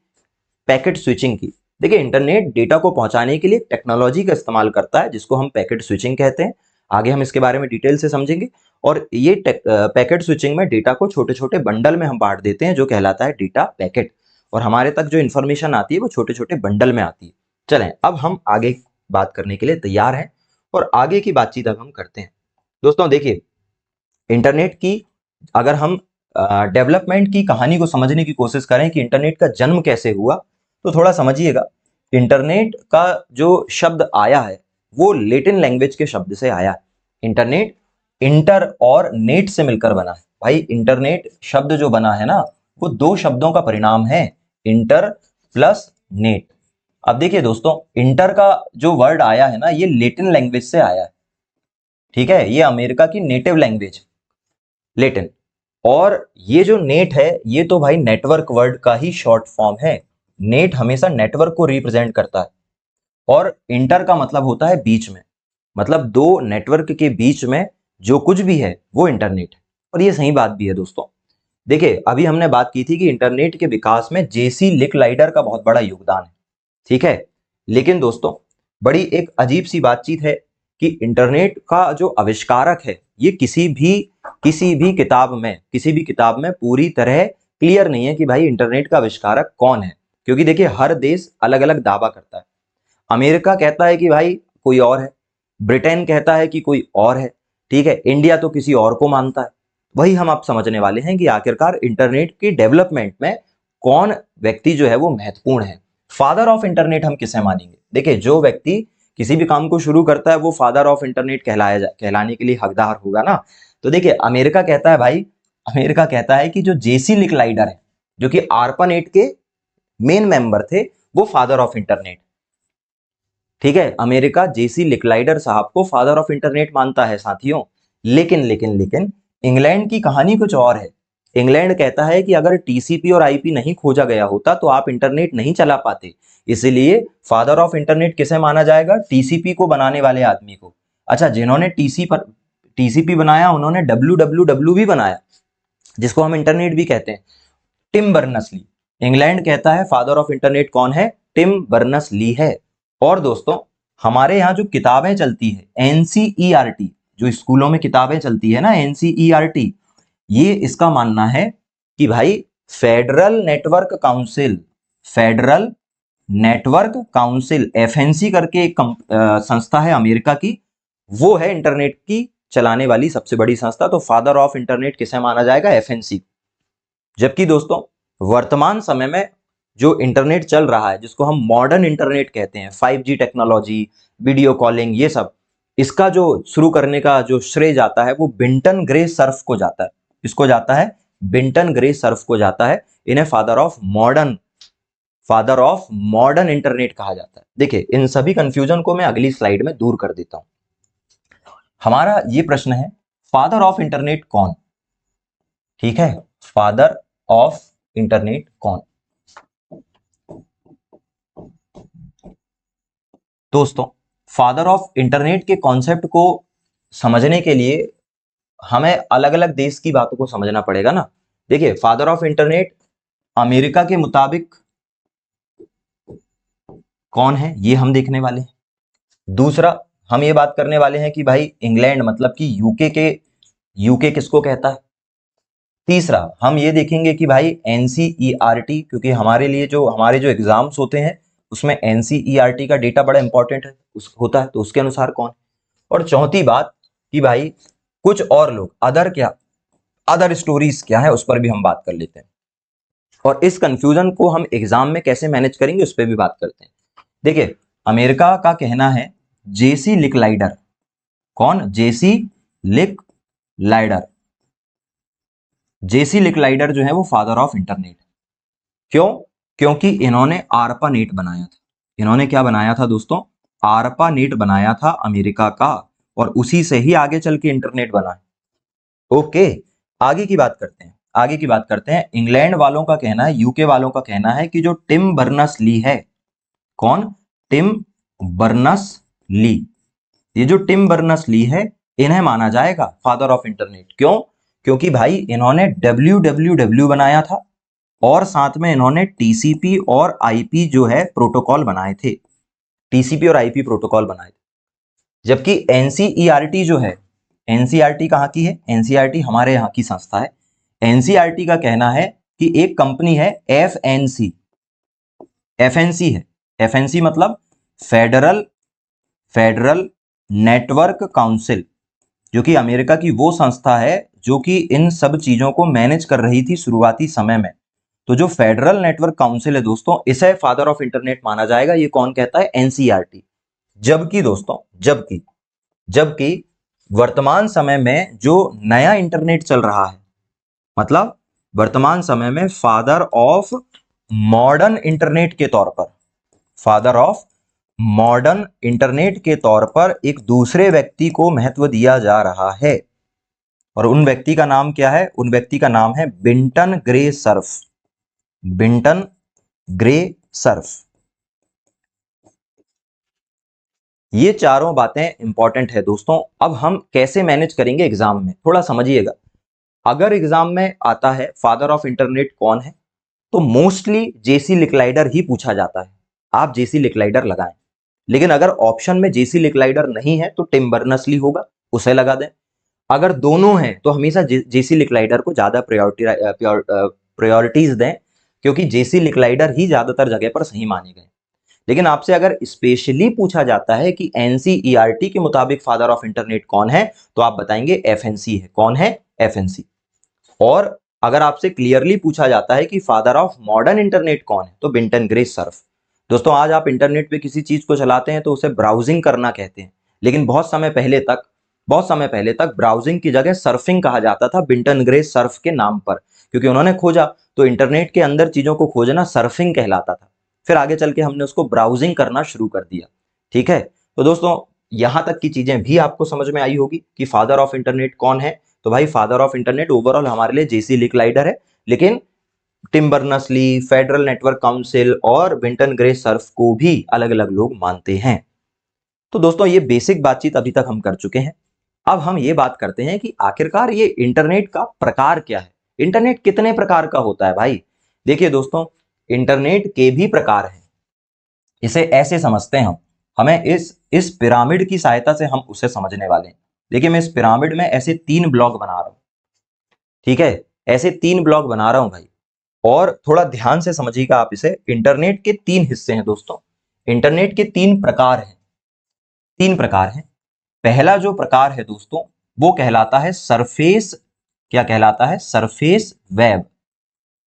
पैकेट स्विचिंग की। देखिए इंटरनेट डेटा को पहुंचाने के लिए टेक्नोलॉजी का इस्तेमाल करता है जिसको हम पैकेट स्विचिंग कहते हैं। आगे हम इसके बारे में डिटेल से समझेंगे। और ये पैकेट स्विचिंग में डेटा को छोटे छोटे बंडल में हम बांट देते हैं जो कहलाता है डेटा पैकेट, और हमारे तक जो इन्फॉर्मेशन आती है वो छोटे छोटे बंडल में आती है। चलें अब हम आगे बात करने के लिए तैयार हैं और आगे की बातचीत अब हम करते हैं। दोस्तों देखिए इंटरनेट की अगर हम डेवलपमेंट की कहानी को समझने की कोशिश करें कि इंटरनेट का जन्म कैसे हुआ, तो थोड़ा समझिएगा। इंटरनेट का जो शब्द आया है वो लेटिन लैंग्वेज के शब्द से आया है। इंटरनेट इंटर और नेट से मिलकर बना है। भाई इंटरनेट शब्द जो बना है ना वो दो शब्दों का परिणाम है, इंटर प्लस नेट। अब देखिए दोस्तों इंटर का जो वर्ड आया है ना ये लेटिन लैंग्वेज से आया है, ठीक है, ये अमेरिका की नेटिव लैंग्वेज लेटिन। और ये जो नेट है ये तो भाई नेटवर्क वर्ड का ही शॉर्ट फॉर्म है। नेट हमेशा नेटवर्क को रिप्रेजेंट करता है और इंटर का मतलब होता है बीच में, मतलब दो नेटवर्क के बीच में जो कुछ भी है वो इंटरनेट है। और ये सही बात भी है दोस्तों। देखिए अभी हमने बात की थी कि इंटरनेट के विकास में जेसी लिकलाइडर का बहुत बड़ा योगदान है, ठीक है। लेकिन दोस्तों बड़ी एक अजीब सी बातचीत है कि इंटरनेट का जो आविष्कारक है ये किसी भी किताब में पूरी तरह क्लियर नहीं है कि भाई इंटरनेट का आविष्कारक कौन है। क्योंकि देखिए हर देश अलग अलग दावा करता है। अमेरिका कहता है कि भाई कोई और है, ब्रिटेन कहता है कि कोई और है, ठीक है, इंडिया तो किसी और को मानता है। वही हम आप समझने वाले हैं कि आखिरकार इंटरनेट की डेवलपमेंट में कौन व्यक्ति जो है वो महत्वपूर्ण है। फादर ऑफ इंटरनेट हम किसे मानेंगे? देखिए जो व्यक्ति किसी भी काम को शुरू करता है वो फादर ऑफ इंटरनेट कहलाने के लिए हकदार होगा ना। तो देखिए अमेरिका कहता है कि जो जेसी लिकलाइडर है जो कि ARPANET के मेन मेंबर थे वो फादर ऑफ इंटरनेट, ठीक है। अमेरिका जेसी लिकलाइडर साहब को फादर ऑफ इंटरनेट मानता है साथियों। लेकिन इंग्लैंड की कहानी कुछ और है। इंग्लैंड कहता है कि अगर टीसीपी और आईपी नहीं खोजा गया होता तो आप इंटरनेट नहीं चला पाते, इसलिए फादर ऑफ इंटरनेट किसे माना जाएगा? टीसीपी को बनाने वाले आदमी को। अच्छा, जिन्होंने टीसीपी बनाया उन्होंने डब्ल्यू भी बनाया जिसको हम इंटरनेट भी कहते हैं, टिम बर्नर्स-ली। इंग्लैंड कहता है फादर ऑफ इंटरनेट कौन है? टिम बर्नर्स-ली है। और दोस्तों हमारे यहाँ जो किताबें चलती है एनसीईआरटी, जो स्कूलों में किताबें चलती है ना एनसीईआरटी, ये इसका मानना है कि भाई फेडरल नेटवर्क काउंसिल एफएनसी करके एक संस्था है अमेरिका की, वो है इंटरनेट की चलाने वाली सबसे बड़ी संस्था। तो फादर ऑफ इंटरनेट किसे माना जाएगा? एफएनसी। जबकि दोस्तों वर्तमान समय में जो इंटरनेट चल रहा है जिसको हम मॉडर्न इंटरनेट कहते हैं, 5G टेक्नोलॉजी, वीडियो कॉलिंग, ये सब, इसका जो शुरू करने का जो श्रेय जाता है वो बिंटन ग्रे सर्फ को जाता है। इसको जाता है बिंटन ग्रे सर्फ को जाता है। इन्हें फादर ऑफ मॉडर्न इंटरनेट कहा जाता है। देखिए इन सभी कंफ्यूजन को मैं अगली स्लाइड में दूर कर देता हूं। हमारा ये प्रश्न है फादर ऑफ इंटरनेट कौन? ठीक है, फादर ऑफ इंटरनेट कौन? दोस्तों फादर ऑफ इंटरनेट के कॉन्सेप्ट को समझने के लिए हमें अलग अलग देश की बातों को समझना पड़ेगा ना। देखिए फादर ऑफ इंटरनेट अमेरिका के मुताबिक कौन है ये हम देखने वाले हैं। दूसरा हम ये बात करने वाले हैं कि भाई इंग्लैंड मतलब कि यूके किसको कहता है। तीसरा हम ये देखेंगे कि भाई एनसीईआरटी, क्योंकि हमारे जो एग्जाम्स होते हैं उसमें एनसीईआरटी का डेटा बड़ा इंपॉर्टेंट होता है, तो उसके अनुसार कौन। और चौथी बात कि भाई कुछ और लोग अदर स्टोरीज क्या है उस पर भी हम बात कर लेते हैं, और इस कंफ्यूजन को हम एग्जाम में कैसे मैनेज करेंगे उस पर भी बात करते हैं। देखिए, अमेरिका का कहना है जेसी लिकलाइडर, कौन? जेसी लिकलाइडर। जेसी लिकलाइडर जो है वो फादर ऑफ इंटरनेट। क्यों? क्योंकि इन्होंने आरपा नेट बनाया था। इन्होंने क्या बनाया था दोस्तों? आरपा नेट बनाया था अमेरिका का, और उसी से ही आगे चल के इंटरनेट बना है। ओके, आगे की बात करते हैं। इंग्लैंड वालों का कहना है, यूके वालों का कहना है कि जो टिम बर्नर्स ली है, कौन? Tim Berners Lee. ये जो टिम बर्नर्स ली है, इन्हें माना जाएगा फादर ऑफ इंटरनेट। क्यों? क्योंकि भाई इन्होंने www बनाया था, और साथ में इन्होंने टीसीपी और आईपी जो है प्रोटोकॉल बनाए थे। टीसीपी और आईपी प्रोटोकॉल बनाए थे। जबकि एनसीईआरटी जो है, एनसीईआरटी कहाँ की है? एनसीईआरटी हमारे यहाँ की संस्था है। एनसीईआरटी का कहना है कि एक कंपनी है एफएनसी, एफएनसी है, एफएनसी मतलब फेडरल नेटवर्क काउंसिल, जो कि अमेरिका की वो संस्था है जो कि इन सब चीजों को मैनेज कर रही थी शुरुआती समय में। तो जो फेडरल नेटवर्क काउंसिल है दोस्तों, इसे फादर ऑफ इंटरनेट माना जाएगा। ये कौन कहता है? एनसीईआरटी। जबकि दोस्तों, जबकि वर्तमान समय में जो नया इंटरनेट चल रहा है, मतलब वर्तमान समय में फादर ऑफ मॉडर्न इंटरनेट के तौर पर, फादर ऑफ मॉडर्न इंटरनेट के तौर पर एक दूसरे व्यक्ति को महत्व दिया जा रहा है, और उन व्यक्ति का नाम क्या है? उन व्यक्ति का नाम है Vinton Gray Cerf. Vinton Gray Cerf. ये चारों बातें इंपॉर्टेंट है दोस्तों। अब हम कैसे मैनेज करेंगे एग्जाम में, थोड़ा समझिएगा। अगर एग्जाम में आता है फादर ऑफ इंटरनेट कौन है, तो मोस्टली जेसी लिकलाइडर ही पूछा जाता है। आप जेसी लिकलाइडर लगाएं। लेकिन अगर ऑप्शन में जेसी लिकलाइडर नहीं है तो टिम बर्नर्स-ली होगा, उसे लगा दें। अगर दोनों हैं तो हमेशा जेसी लिकलाइडर को ज्यादा प्रायोरिटीज दें, क्योंकि जेसी लिकलाइडर ही ज्यादातर जगह पर सही माने गए। लेकिन आपसे अगर स्पेशली पूछा जाता है कि एनसीईआरटी के मुताबिक फादर ऑफ इंटरनेट कौन है, तो आप बताएंगे एफएनसी है। कौन है? एफएनसी। और अगर आपसे क्लियरली पूछा जाता है कि फादर ऑफ मॉडर्न इंटरनेट कौन है, तो बिंटन ग्रे सर्फ। दोस्तों, आज आप इंटरनेट पे किसी चीज को चलाते हैं तो उसे ब्राउजिंग करना कहते हैं, लेकिन बहुत समय पहले तक ब्राउजिंग की जगह सर्फिंग कहा जाता था बिंटन ग्रे सर्फ के नाम पर, क्योंकि उन्होंने खोजा तो इंटरनेट के अंदर चीजों को खोजना सर्फिंग कहलाता था। फिर आगे चल के हमने उसको ब्राउजिंग करना शुरू कर दिया। ठीक है, तो दोस्तों यहां तक की चीजें भी आपको समझ में आई होगी कि फादर ऑफ इंटरनेट कौन है। तो भाई फादर ऑफ इंटरनेट ओवरऑल हमारे लिए जेसी लिकलाइडर है, लेकिन Tim Berners Lee, Federal Network Council और बिंटन ग्रे सर्फ को भी अलग अलग लोग मानते हैं। तो दोस्तों ये बेसिक बातचीत अभी तक हम कर चुके हैं। अब हम ये बात करते हैं कि आखिरकार ये इंटरनेट का प्रकार क्या है। इंटरनेट कितने प्रकार का होता है भाई? देखिए दोस्तों, इंटरनेट के भी प्रकार हैं। इसे ऐसे समझते हैं हमें इस पिरामिड की सहायता से हम उसे समझने वाले हैं। देखिए, मैं इस पिरामिड में ऐसे 3 ब्लॉक बना रहा हूं। ठीक है, ऐसे 3 ब्लॉक बना रहा हूं भाई, और थोड़ा ध्यान से समझिएगा आप इसे। इंटरनेट के 3 हिस्से हैं दोस्तों। इंटरनेट के 3 प्रकार हैं। 3 प्रकार हैं। पहला जो प्रकार है दोस्तों, वो कहलाता है सरफेस। क्या कहलाता है? Surface web.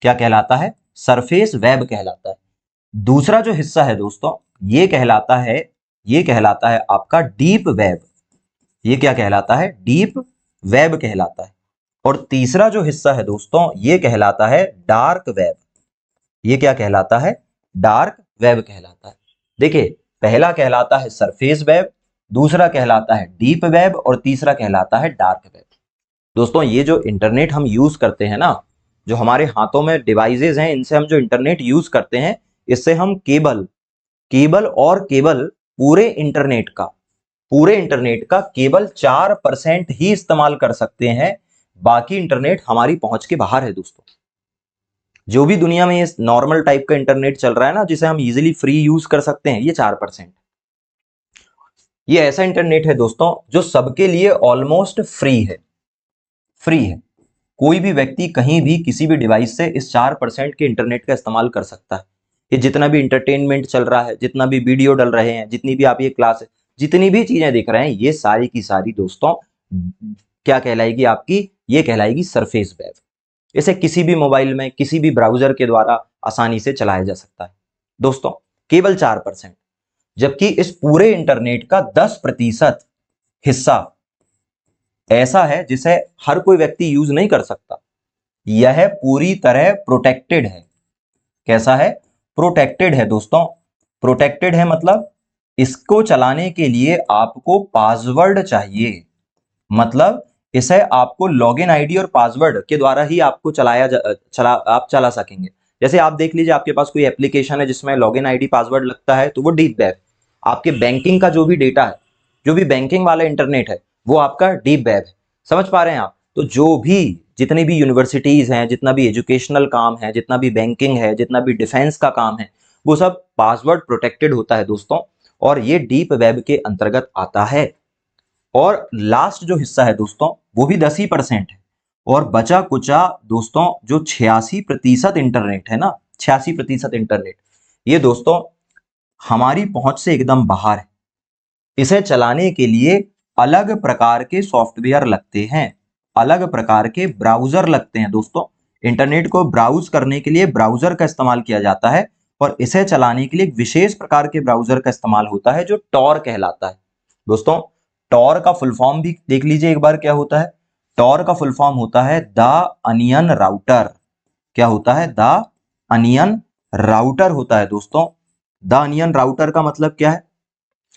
क्या कहलाता है? सरफेस वेब कहलाता है। दूसरा जो हिस्सा है दोस्तों, ये कहलाता है आपका डीप वेब। ये क्या कहलाता है? डीप वेब कहलाता है। और तीसरा जो हिस्सा है दोस्तों, ये कहलाता है डार्क वेब। ये क्या कहलाता है? डार्क वेब कहलाता है। देखिए, पहला कहलाता है सरफेस वेब, दूसरा कहलाता है डीप वेब, और तीसरा कहलाता है डार्क वेब। दोस्तों, ये जो इंटरनेट हम यूज करते हैं ना, जो हमारे हाथों में डिवाइसेज हैं, इनसे हम जो इंटरनेट यूज करते हैं, इससे हम केबल पूरे इंटरनेट का केवल 4% ही इस्तेमाल कर सकते हैं। बाकी इंटरनेट हमारी पहुंच के बाहर है दोस्तों। जो भी दुनिया में ये नॉर्मल टाइप का इंटरनेट चल रहा है ना, जिसे हम इजीली फ्री यूज कर सकते हैं, ये 4%। ये ऐसा इंटरनेट है दोस्तों जो सबके लिए ऑलमोस्ट फ्री है। कोई भी व्यक्ति कहीं भी किसी भी डिवाइस से इस 4% के इंटरनेट का इस्तेमाल कर सकता है। ये जितना भी इंटरटेनमेंट चल रहा है, जितना भी वीडियो डल रहे हैं, जितनी भी आप ये क्लास जितनी भी चीजें दिख रहे हैं ये सारी की सारी दोस्तों क्या कहलाएगी आपकी, ये कहलाएगी सरफेस वेब। इसे किसी भी मोबाइल में किसी भी ब्राउजर के द्वारा आसानी से चलाया जा सकता है दोस्तों। केवल 4%, जबकि इस पूरे इंटरनेट का 10% हिस्सा ऐसा है जिसे हर कोई व्यक्ति यूज नहीं कर सकता। यह पूरी तरह प्रोटेक्टेड है। कैसा है? प्रोटेक्टेड है दोस्तों। प्रोटेक्टेड है मतलब इसको चलाने के लिए आपको पासवर्ड चाहिए, मतलब इसे आपको लॉगिन आईडी और पासवर्ड के द्वारा ही आपको आप चला सकेंगे। जैसे आप देख लीजिए, आपके पास कोई एप्लीकेशन है जिसमें लॉगिन आईडी पासवर्ड लगता है तो वो डीप वेब। आपके बैंकिंग का जो भी डेटा है, जो भी बैंकिंग वाला इंटरनेट है, वो आपका डीप वेब है। समझ पा रहे हैं आप? तो जो भी जितनी भी यूनिवर्सिटीज हैं, जितना भी एजुकेशनल काम है, जितना भी बैंकिंग है, जितना भी डिफेंस का काम है, वो सब पासवर्ड प्रोटेक्टेड होता है दोस्तों, और ये डीप वेब के अंतर्गत आता है। और लास्ट जो हिस्सा है दोस्तों वो भी 10% है, और बचा कुचा दोस्तों जो 86% इंटरनेट है ना, 86% इंटरनेट, ये दोस्तों हमारी पहुंच से एकदम बाहर है। इसे चलाने के लिए अलग प्रकार के सॉफ्टवेयर लगते हैं, अलग प्रकार के ब्राउजर लगते हैं दोस्तों। इंटरनेट को ब्राउज करने के लिए ब्राउजर का इस्तेमाल किया जाता है, और इसे चलाने के लिए एक विशेष प्रकार के ब्राउजर का इस्तेमाल होता है जो टॉर कहलाता है दोस्तों। टॉर का फुल फॉर्म भी देख लीजिए एक बार, क्या होता है? टॉर का फुल फॉर्म होता है द अनियन राउटर। क्या होता है? द अनियन राउटर होता है दोस्तों। द अनियन राउटर का मतलब क्या है?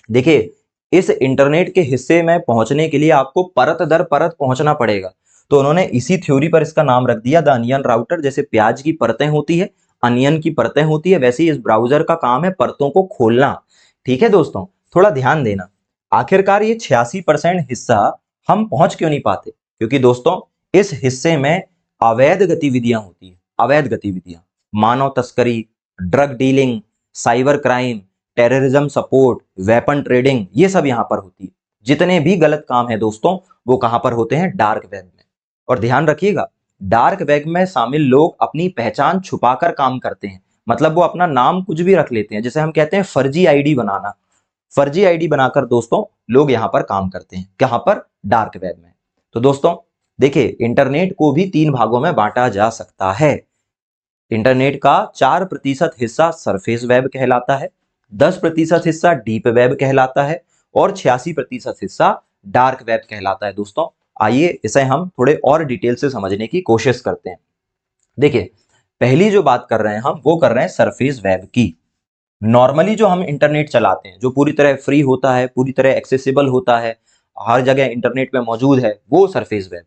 देखिए, इस इंटरनेट के हिस्से में पहुंचने के लिए आपको परत दर परत पहुंचना पड़ेगा, तो उन्होंने इसी थ्योरी पर इसका नाम रख दिया द अनियन राउटर। जैसे प्याज की परतें होती है, अनियन की परतें होती है, वैसे ही इस ब्राउजर का काम है परतों को खोलना। ठीक है दोस्तों, थोड़ा ध्यान देना। आखिरकार ये 86% हिस्सा हम पहुंच क्यों नहीं पाते? क्योंकि दोस्तों इस हिस्से में अवैध गतिविधियां होती है। अवैध गतिविधियां, मानव तस्करी, drug dealing, cyber crime, terrorism support, weapon trading, ये सब यहां पर होती है। जितने भी गलत काम है दोस्तों वो कहां पर होते हैं? डार्क वेब में। और ध्यान रखिएगा, डार्क वेब में शामिल लोग अपनी पहचान छुपाकर काम करते हैं, मतलब वो अपना नाम कुछ भी रख लेते हैं, जैसे हम कहते हैं फर्जी आईडी बनाना। फर्जी आईडी बनाकर दोस्तों लोग यहां पर काम करते हैं। कहां पर? डार्क वेब में। तो दोस्तों देखिए, इंटरनेट को भी 3 भागों में बांटा जा सकता है। इंटरनेट का 4% हिस्सा सरफेस वेब कहलाता है, 10% हिस्सा डीप वेब कहलाता है, और 86% हिस्सा डार्क वेब कहलाता है दोस्तों। आइए इसे हम थोड़े और डिटेल से समझने की कोशिश करते हैं। देखिए, पहली जो बात कर रहे हैं हम, वो कर रहे हैं सरफेस वेब की। नॉर्मली जो हम इंटरनेट चलाते हैं, जो पूरी तरह फ्री होता है, पूरी तरह एक्सेसिबल होता है, हर जगह इंटरनेट में मौजूद है, वो सरफेस वेब।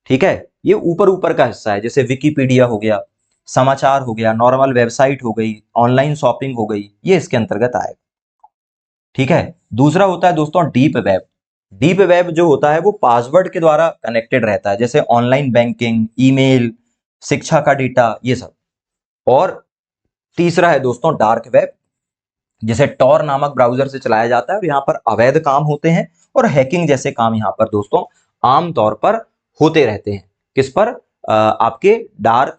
ठीक है, ये ऊपर ऊपर का हिस्सा है, जैसे विकिपीडिया हो गया, समाचार हो गया, नॉर्मल वेबसाइट हो गई, ऑनलाइन शॉपिंग हो गई, ये इसके अंतर्गत आएगा। ठीक है, दूसरा होता है दोस्तों डीप वेब। डीप वेब जो होता है वो पासवर्ड के द्वारा कनेक्टेड रहता है, जैसे ऑनलाइन बैंकिंग, ईमेल, शिक्षा का डेटा, ये सब। और तीसरा है दोस्तों डार्क वेब, जिसे टॉर नामक ब्राउजर से चलाया जाता है, और यहाँ पर अवैध काम होते हैं और हैकिंग जैसे काम यहाँ पर दोस्तों आमतौर पर होते रहते हैं। किस पर? आपके डार्क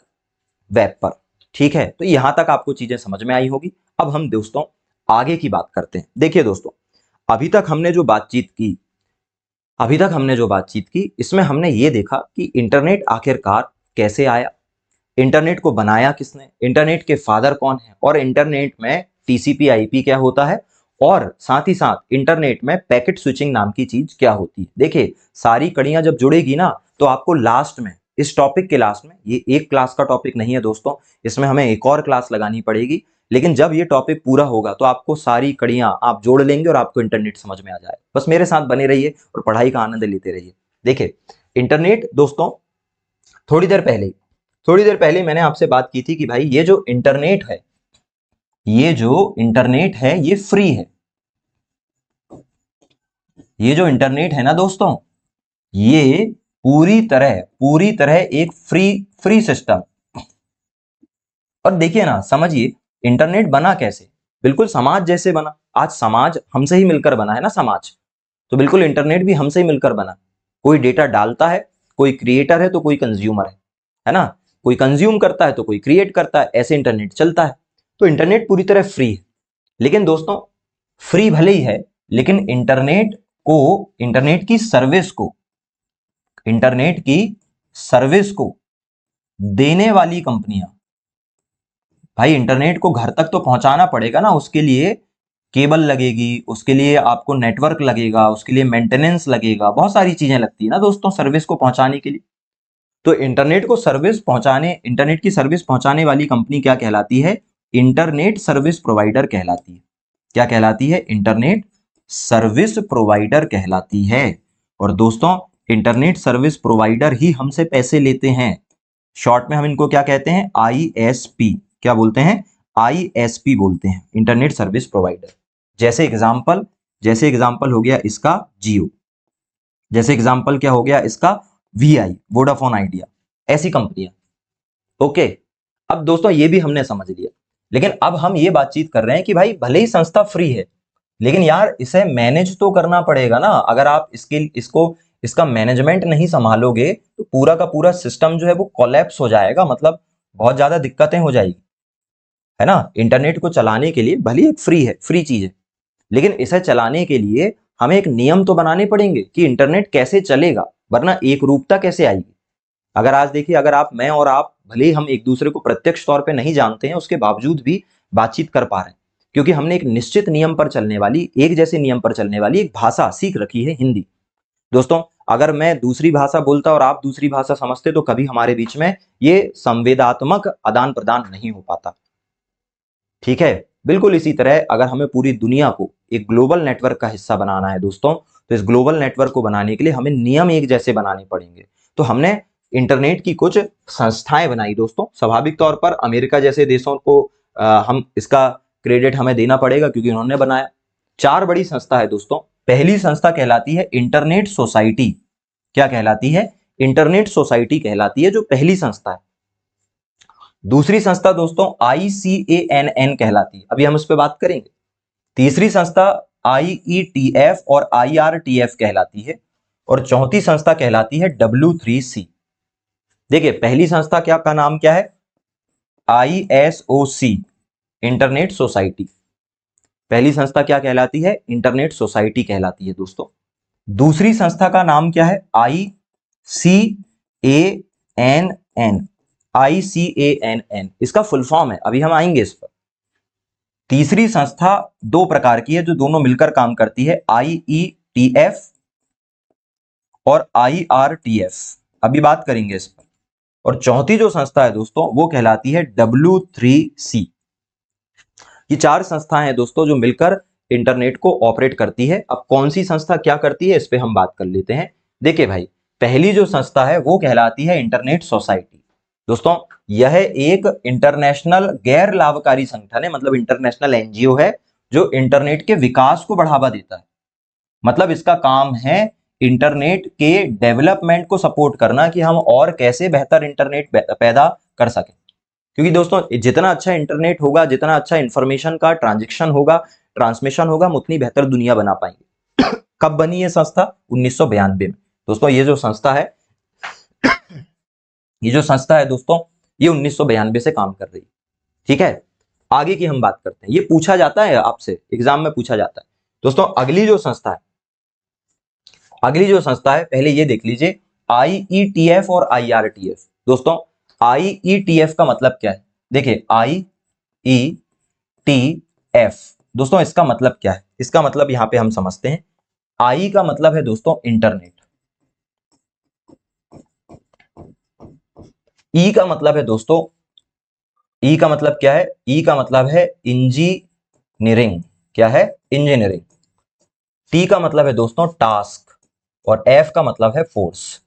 वेब पर। ठीक है, तो यहां तक आपको चीजें समझ में आई होगी। अब हम दोस्तों आगे की बात करते हैं। देखिए दोस्तों, अभी तक हमने जो बातचीत की, इसमें हमने ये देखा कि इंटरनेट आखिरकार कैसे आया, इंटरनेट को बनाया किसने, इंटरनेट के फादर कौन है, और इंटरनेट में टीसीपी आईपी क्या होता है, और साथ ही साथ इंटरनेट में पैकेट स्विचिंग नाम की चीज क्या होती है। देखिए, सारी कड़ियां जब जुड़ेगी ना, तो आपको लास्ट में, इस टॉपिक के लास्ट में, ये एक क्लास का टॉपिक नहीं है दोस्तों, इसमें हमें एक और क्लास लगानी पड़ेगी, लेकिन जब ये टॉपिक पूरा होगा तो आपको सारी कड़ियां आप जोड़ लेंगे और आपको इंटरनेट समझ में आ जाए। बस मेरे साथ बने रहिए और पढ़ाई का आनंद लेते रहिए। देखिए, इंटरनेट दोस्तों, थोड़ी देर पहले मैंने आपसे बात की थी कि भाई ये जो इंटरनेट है, ये फ्री है। ये जो इंटरनेट है ना दोस्तों, ये पूरी तरह एक फ्री सिस्टम। और देखिए ना, समझिए इंटरनेट बना कैसे, बिल्कुल समाज जैसे बना। आज समाज हमसे ही मिलकर बना है ना, समाज, तो बिल्कुल इंटरनेट भी हमसे ही मिलकर बना। कोई डेटा डालता है, कोई क्रिएटर है तो कोई कंज्यूमर है ना, कोई कंज्यूम करता है तो कोई क्रिएट करता है, ऐसे इंटरनेट चलता है। तो इंटरनेट पूरी तरह फ्री है। लेकिन दोस्तों फ्री भले ही है, लेकिन इंटरनेट की सर्विस को देने वाली कंपनियां, भाई इंटरनेट को घर तक तो पहुंचाना पड़ेगा ना, उसके लिए केबल लगेगी, उसके लिए आपको नेटवर्क लगेगा, उसके लिए मेंटेनेंस लगेगा, बहुत सारी चीजें लगती है ना दोस्तों सर्विस को पहुंचाने के लिए। तो इंटरनेट की सर्विस पहुंचाने वाली कंपनी क्या कहलाती है? इंटरनेट सर्विस प्रोवाइडर कहलाती है। क्या कहलाती है? इंटरनेट सर्विस प्रोवाइडर कहलाती है। और दोस्तों इंटरनेट सर्विस प्रोवाइडर ही हमसे पैसे लेते हैं। शॉर्ट में हम इनको क्या कहते हैं? आईएसपी। क्या बोलते हैं? आईएसपी बोलते हैं, इंटरनेट सर्विस प्रोवाइडर। जैसे एग्जांपल हो गया इसका जियो, जैसे एग्जांपल क्या हो गया इसका? वीआई, वोडाफोन आइडिया, ऐसी कंपनियां। ओके, अब दोस्तों ये भी हमने समझ लिया, लेकिन अब हम ये बातचीत कर रहे हैं कि भाई भले ही संस्था फ्री है, लेकिन यार इसे मैनेज तो करना पड़ेगा ना। अगर आप इसका मैनेजमेंट नहीं संभालोगे तो पूरा का पूरा सिस्टम जो है वो कोलैप्स हो जाएगा, मतलब बहुत ज्यादा दिक्कतें हो जाएगी, है ना। इंटरनेट को चलाने के लिए भले ही फ्री चीज है, लेकिन इसे चलाने के लिए हमें एक नियम तो बनाने पड़ेंगे कि इंटरनेट कैसे चलेगा, वरना एक रूपता कैसे आएगी। अगर आज देखिए, अगर आप, मैं और आप, भले ही हम एक दूसरे को प्रत्यक्ष तौर पे नहीं जानते हैं, उसके बावजूद भी बातचीत कर पा रहे हैं, क्योंकि हमने एक निश्चित नियम पर चलने वाली, एक जैसे नियम पर चलने वाली एक भाषा सीख रखी है, हिंदी। दोस्तों अगर मैं दूसरी भाषा बोलता और आप दूसरी भाषा समझते तो कभी हमारे बीच में ये संवेदात्मक आदान प्रदान नहीं हो पाता। ठीक है, बिल्कुल इसी तरह अगर हमें पूरी दुनिया को एक ग्लोबल नेटवर्क का हिस्सा बनाना है दोस्तों, तो इस ग्लोबल नेटवर्क को बनाने के लिए हमें नियम एक जैसे बनाने पड़ेंगे। तो हमने इंटरनेट की कुछ संस्थाएं बनाई दोस्तों। स्वाभाविक तौर पर अमेरिका जैसे देशों को हम इसका क्रेडिट हमें देना पड़ेगा, क्योंकि उन्होंने बनाया। 4 बड़ी संस्था है दोस्तों। पहली संस्था कहलाती है इंटरनेट सोसाइटी। क्या कहलाती है? इंटरनेट सोसाइटी कहलाती है, जो पहली संस्था है। दूसरी संस्था दोस्तों ICANN कहलाती है, अभी हम उस पर बात करेंगे। तीसरी संस्था IETF और IRTF कहलाती है, और चौथी संस्था कहलाती है W3C। देखिए पहली संस्था का नाम क्या है? ISOC, internet society. पहली संस्था क्या कहलाती है? इंटरनेट सोसाइटी कहलाती है दोस्तों। दूसरी संस्था का नाम क्या है? ICANN, इसका फुल फॉर्म है, अभी हम आएंगे इस पर। तीसरी संस्था 2 प्रकार की है जो दोनों मिलकर काम करती है, IETF और IRTF, अभी बात करेंगे इस पर। और चौथी जो संस्था है दोस्तों वो कहलाती है W3C। ये 4 संस्थाएं हैं दोस्तों जो मिलकर इंटरनेट को ऑपरेट करती है। अब कौन सी संस्था क्या करती है इस पे हम बात कर लेते हैं। देखिए भाई, पहली जो संस्था है वो कहलाती है इंटरनेट सोसाइटी। दोस्तों यह एक इंटरनेशनल गैर लाभकारी संगठन है, मतलब इंटरनेशनल एनजीओ है, जो इंटरनेट के विकास को बढ़ावा देता है। मतलब इसका काम है इंटरनेट के डेवलपमेंट को सपोर्ट करना, कि हम और कैसे बेहतर इंटरनेट पैदा कर सकें। क्योंकि दोस्तों जितना अच्छा इंटरनेट होगा, जितना अच्छा इंफॉर्मेशन का ट्रांजैक्शन होगा, ट्रांसमिशन होगा, हम उतनी बेहतर दुनिया बना पाएंगे। कब बनी ये संस्था? 1992 में। दोस्तों ये जो संस्था है दोस्तों, ये 1992 से काम कर रही है। ठीक है, आगे की हम बात करते हैं। ये पूछा जाता है आपसे, एग्जाम में पूछा जाता है दोस्तों। अगली जो संस्था है पहले ये देख लीजिए, IETF और IRTF। दोस्तों IETF का मतलब क्या है? देखिए IETF दोस्तों इसका मतलब क्या है? इसका मतलब यहां पे हम समझते हैं। I का मतलब है दोस्तों इंटरनेट, E का मतलब है दोस्तों, E का मतलब क्या है? E का मतलब है इंजीनियरिंग। क्या है? इंजीनियरिंग। T का मतलब है दोस्तों टास्क, और F का मतलब है force.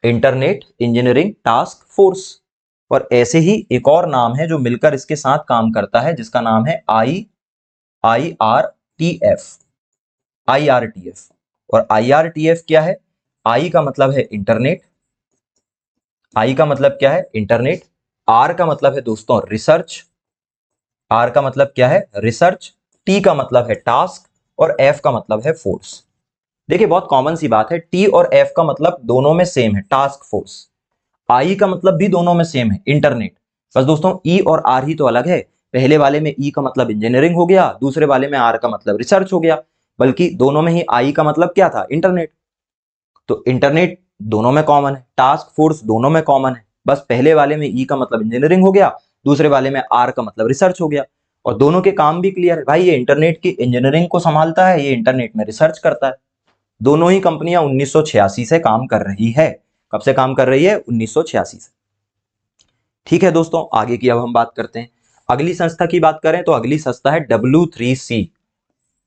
Internet, engineering, task force. और ऐसे ही एक और नाम है जो मिलकर इसके साथ काम करता है, जिसका नाम है IRTF। और IRTF क्या है? I का मतलब है इंटरनेट, I का मतलब क्या है? इंटरनेट। R का मतलब है दोस्तों रिसर्च, R का मतलब क्या है? रिसर्च। T का मतलब है टास्क, और F का मतलब है फोर्स। देखिए बहुत कॉमन सी बात है, T और F का मतलब दोनों में सेम है, टास्क फोर्स। I का मतलब भी दोनों में सेम है, इंटरनेट। बस दोस्तों E और R ही तो अलग है। पहले वाले में ई का मतलब इंजीनियरिंग हो गया, दूसरे वाले में आर का मतलब रिसर्च हो गया, बल्कि दोनों में ही आई का मतलब क्या था, इंटरनेट। तो इंटरनेट दोनों में कॉमन है, टास्क फोर्स दोनों में कॉमन है, बस पहले वाले में ई का मतलब इंजीनियरिंग हो गया, दूसरे वाले में आर का मतलब रिसर्च हो गया, और दोनों के काम भी क्लियर है भाई, ये इंटरनेट की इंजीनियरिंग को संभालता है, ये इंटरनेट में रिसर्च करता है। दोनों ही कंपनियां 1986 से काम कर रही है। कब से काम कर रही है? 1986 से। ठीक है दोस्तों, आगे की अब हम बात करते हैं। अगली संस्था की बात करें तो अगली संस्था है W3C।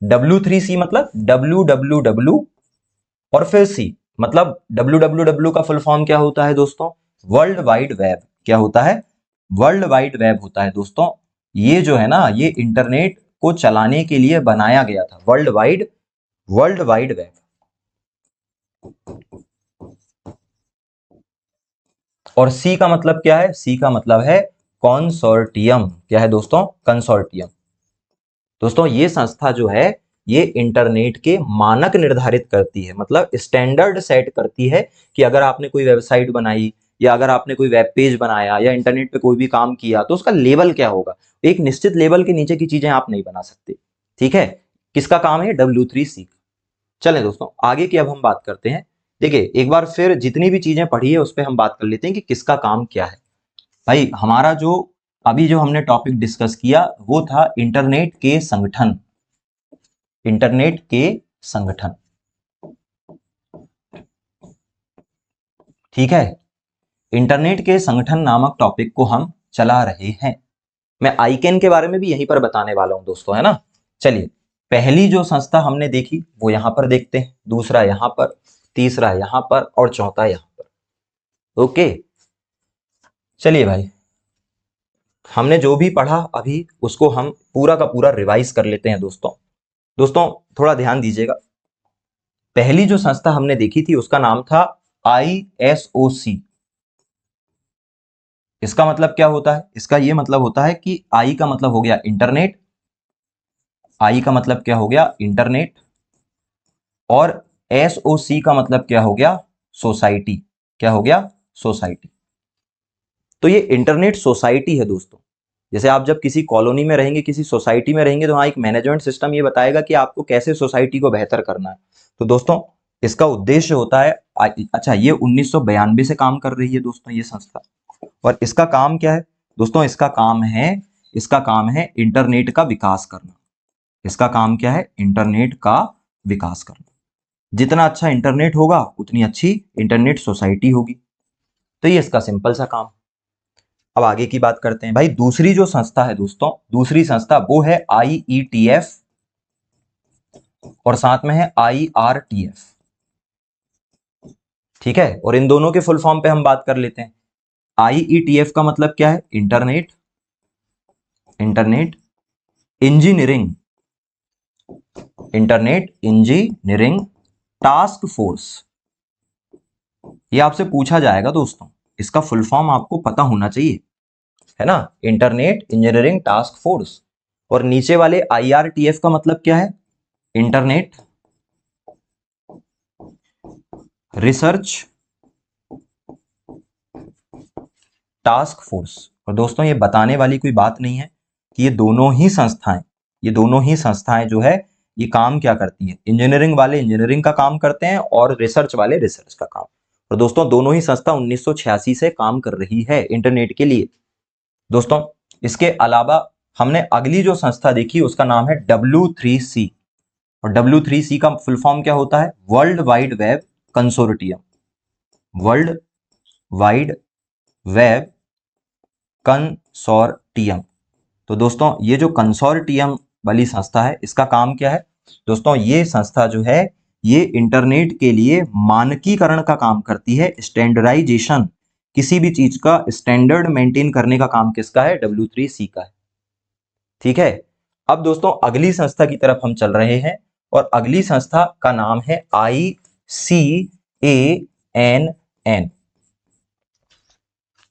W3C मतलब WWW और फिर सी, मतलब WWW का फुल फॉर्म क्या होता है दोस्तों? World wide web. क्या होता है? वर्ल्ड वाइड वेब होता है दोस्तों। ये जो है ना, ये इंटरनेट को चलाने के लिए बनाया गया था, वर्ल्ड वाइड वेब। और सी का मतलब क्या है? सी का मतलब है कंसोर्टियम। क्या है दोस्तों? कंसोर्टियम। दोस्तों ये संस्था जो है, ये इंटरनेट के मानक निर्धारित करती है, मतलब स्टैंडर्ड सेट करती है कि अगर आपने कोई वेबसाइट बनाई या अगर आपने कोई वेब पेज बनाया या इंटरनेट पे कोई भी काम किया तो उसका लेवल क्या होगा। एक निश्चित लेवल के नीचे की चीजें आप नहीं बना सकते। ठीक है, किसका काम है? W3C। चलें दोस्तों, आगे की अब हम बात करते हैं। देखिए एक बार फिर जितनी भी चीजें पढ़ी है उस पर हम बात कर लेते हैं कि किसका काम क्या है। भाई हमारा जो अभी जो हमने टॉपिक डिस्कस किया वो था इंटरनेट के संगठन। इंटरनेट के संगठन, ठीक है। इंटरनेट के संगठन नामक टॉपिक को हम चला रहे हैं। मैं आईकैन के बारे में भी यहीं पर बताने वाला हूं दोस्तों, है ना। चलिए, पहली जो संस्था हमने देखी वो यहां पर देखते हैं, दूसरा यहां पर, तीसरा यहां पर और चौथा यहां पर। ओके, चलिए भाई, हमने जो भी पढ़ा अभी उसको हम पूरा का पूरा रिवाइज कर लेते हैं दोस्तों। दोस्तों थोड़ा ध्यान दीजिएगा। पहली जो संस्था हमने देखी थी उसका नाम था ISOC। इसका मतलब क्या होता है? इसका ये मतलब होता है कि आई का मतलब हो गया इंटरनेट, आई का मतलब क्या हो गया? इंटरनेट, और SOC का मतलब क्या हो गया? सोसाइटी। क्या हो गया? सोसाइटी। तो ये इंटरनेट सोसाइटी है दोस्तों। जैसे आप जब किसी कॉलोनी में रहेंगे, किसी सोसाइटी में रहेंगे, तो वहां एक मैनेजमेंट सिस्टम ये बताएगा कि आपको कैसे सोसाइटी को बेहतर करना है। तो दोस्तों इसका उद्देश्य होता है, अच्छा ये 1992 से काम कर रही है दोस्तों ये संस्था। और इसका काम क्या है दोस्तों? इसका काम है इंटरनेट का विकास करना। इसका काम क्या है? इंटरनेट का विकास करना। जितना अच्छा इंटरनेट होगा उतनी अच्छी इंटरनेट सोसाइटी होगी। तो ये इसका सिंपल सा काम। अब आगे की बात करते हैं भाई। दूसरी जो संस्था है दोस्तों, दूसरी संस्था वो है IETF और साथ में है IRTF। ठीक है, और इन दोनों के फुल फॉर्म पे हम बात कर लेते हैं। IETF का मतलब क्या है? Internet engineering, internet engineering task force. ये आपसे पूछा जाएगा दोस्तों, इसका फुल फॉर्म आपको पता होना चाहिए, है ना। Internet engineering task force. और नीचे वाले IRTF का मतलब क्या है? Internet research task force. और दोस्तों ये बताने वाली कोई बात नहीं है कि ये दोनों ही संस्थाएं जो है ये काम क्या करती है? इंजीनियरिंग वाले इंजीनियरिंग का काम करते हैं और रिसर्च वाले रिसर्च का काम। और दोस्तों दोनों ही संस्था 1986 से काम कर रही है इंटरनेट के लिए। दोस्तों इसके अलावा हमने अगली जो संस्था देखी उसका नाम है W3C। और W3C का फुल फॉर्म क्या होता है? World wide web consortium. World wide web consortium. तो दोस्तों ये जो कंसोर्टियम वाली संस्था है इसका काम क्या है? दोस्तों ये संस्था जो है ये इंटरनेट के लिए मानकीकरण का काम करती है, स्टैंडर्डाइजेशन, किसी भी चीज का स्टैंडर्ड मेंटेन करने का काम किसका है? W3C का है। ठीक है, अब दोस्तों अगली संस्था की तरफ हम चल रहे हैं और अगली संस्था का नाम है ICANN।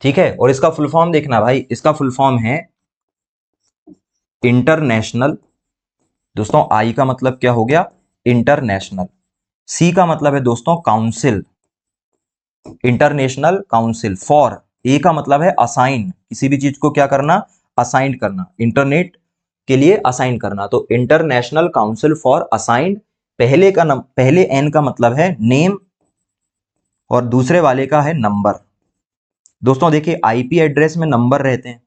ठीक है, और इसका फुल फॉर्म देखना भाई, इसका फुल फॉर्म है इंटरनेशनल। दोस्तों आई का मतलब क्या हो गया? इंटरनेशनल। सी का मतलब है दोस्तों काउंसिल, इंटरनेशनल काउंसिल फॉर। ए का मतलब है असाइन, किसी भी चीज को क्या करना? असाइन करना, इंटरनेट के लिए असाइन करना। तो इंटरनेशनल काउंसिल फॉर असाइंड, पहले एन का मतलब है नेम और दूसरे वाले का है नंबर। दोस्तों देखिए आईपी एड्रेस में नंबर रहते हैं,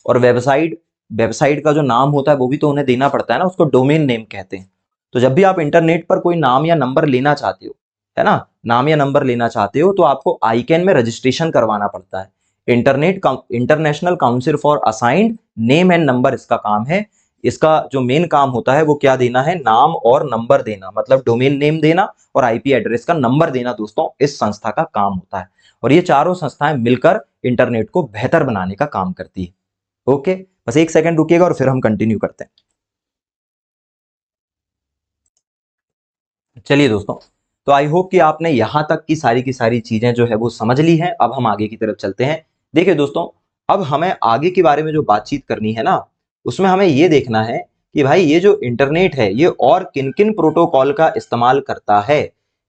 और वेबसाइट का जो नाम होता है वो भी तो उन्हें देना पड़ता है ना, उसको डोमेन नेम कहते हैं। तो जब भी आप इंटरनेट पर कोई नाम या नंबर लेना चाहते हो, है ना, नाम या नंबर लेना चाहते हो, तो आपको आईकैन में रजिस्ट्रेशन करवाना पड़ता है। International council for assigned name and number इसका काम है। इसका जो मेन काम होता है वो क्या देना है, नाम और नंबर देना, मतलब डोमेन नेम देना और आईपी एड्रेस का नंबर देना। दोस्तों इस संस्था का काम होता है, और ये चारों संस्थाएं मिलकर इंटरनेट को बेहतर बनाने का काम करती है। ओके, बस एक सेकंड रुकिएगा और फिर हम कंटिन्यू करते हैं। चलिए दोस्तों, तो आई होप कि आपने यहां तक की सारी चीजें जो है वो समझ ली हैं। अब हम आगे की तरफ चलते हैं। देखिए दोस्तों, अब हमें आगे के बारे में जो बातचीत करनी है ना, उसमें हमें ये देखना है कि भाई ये जो इंटरनेट है ये और किन किन प्रोटोकॉल का इस्तेमाल करता है।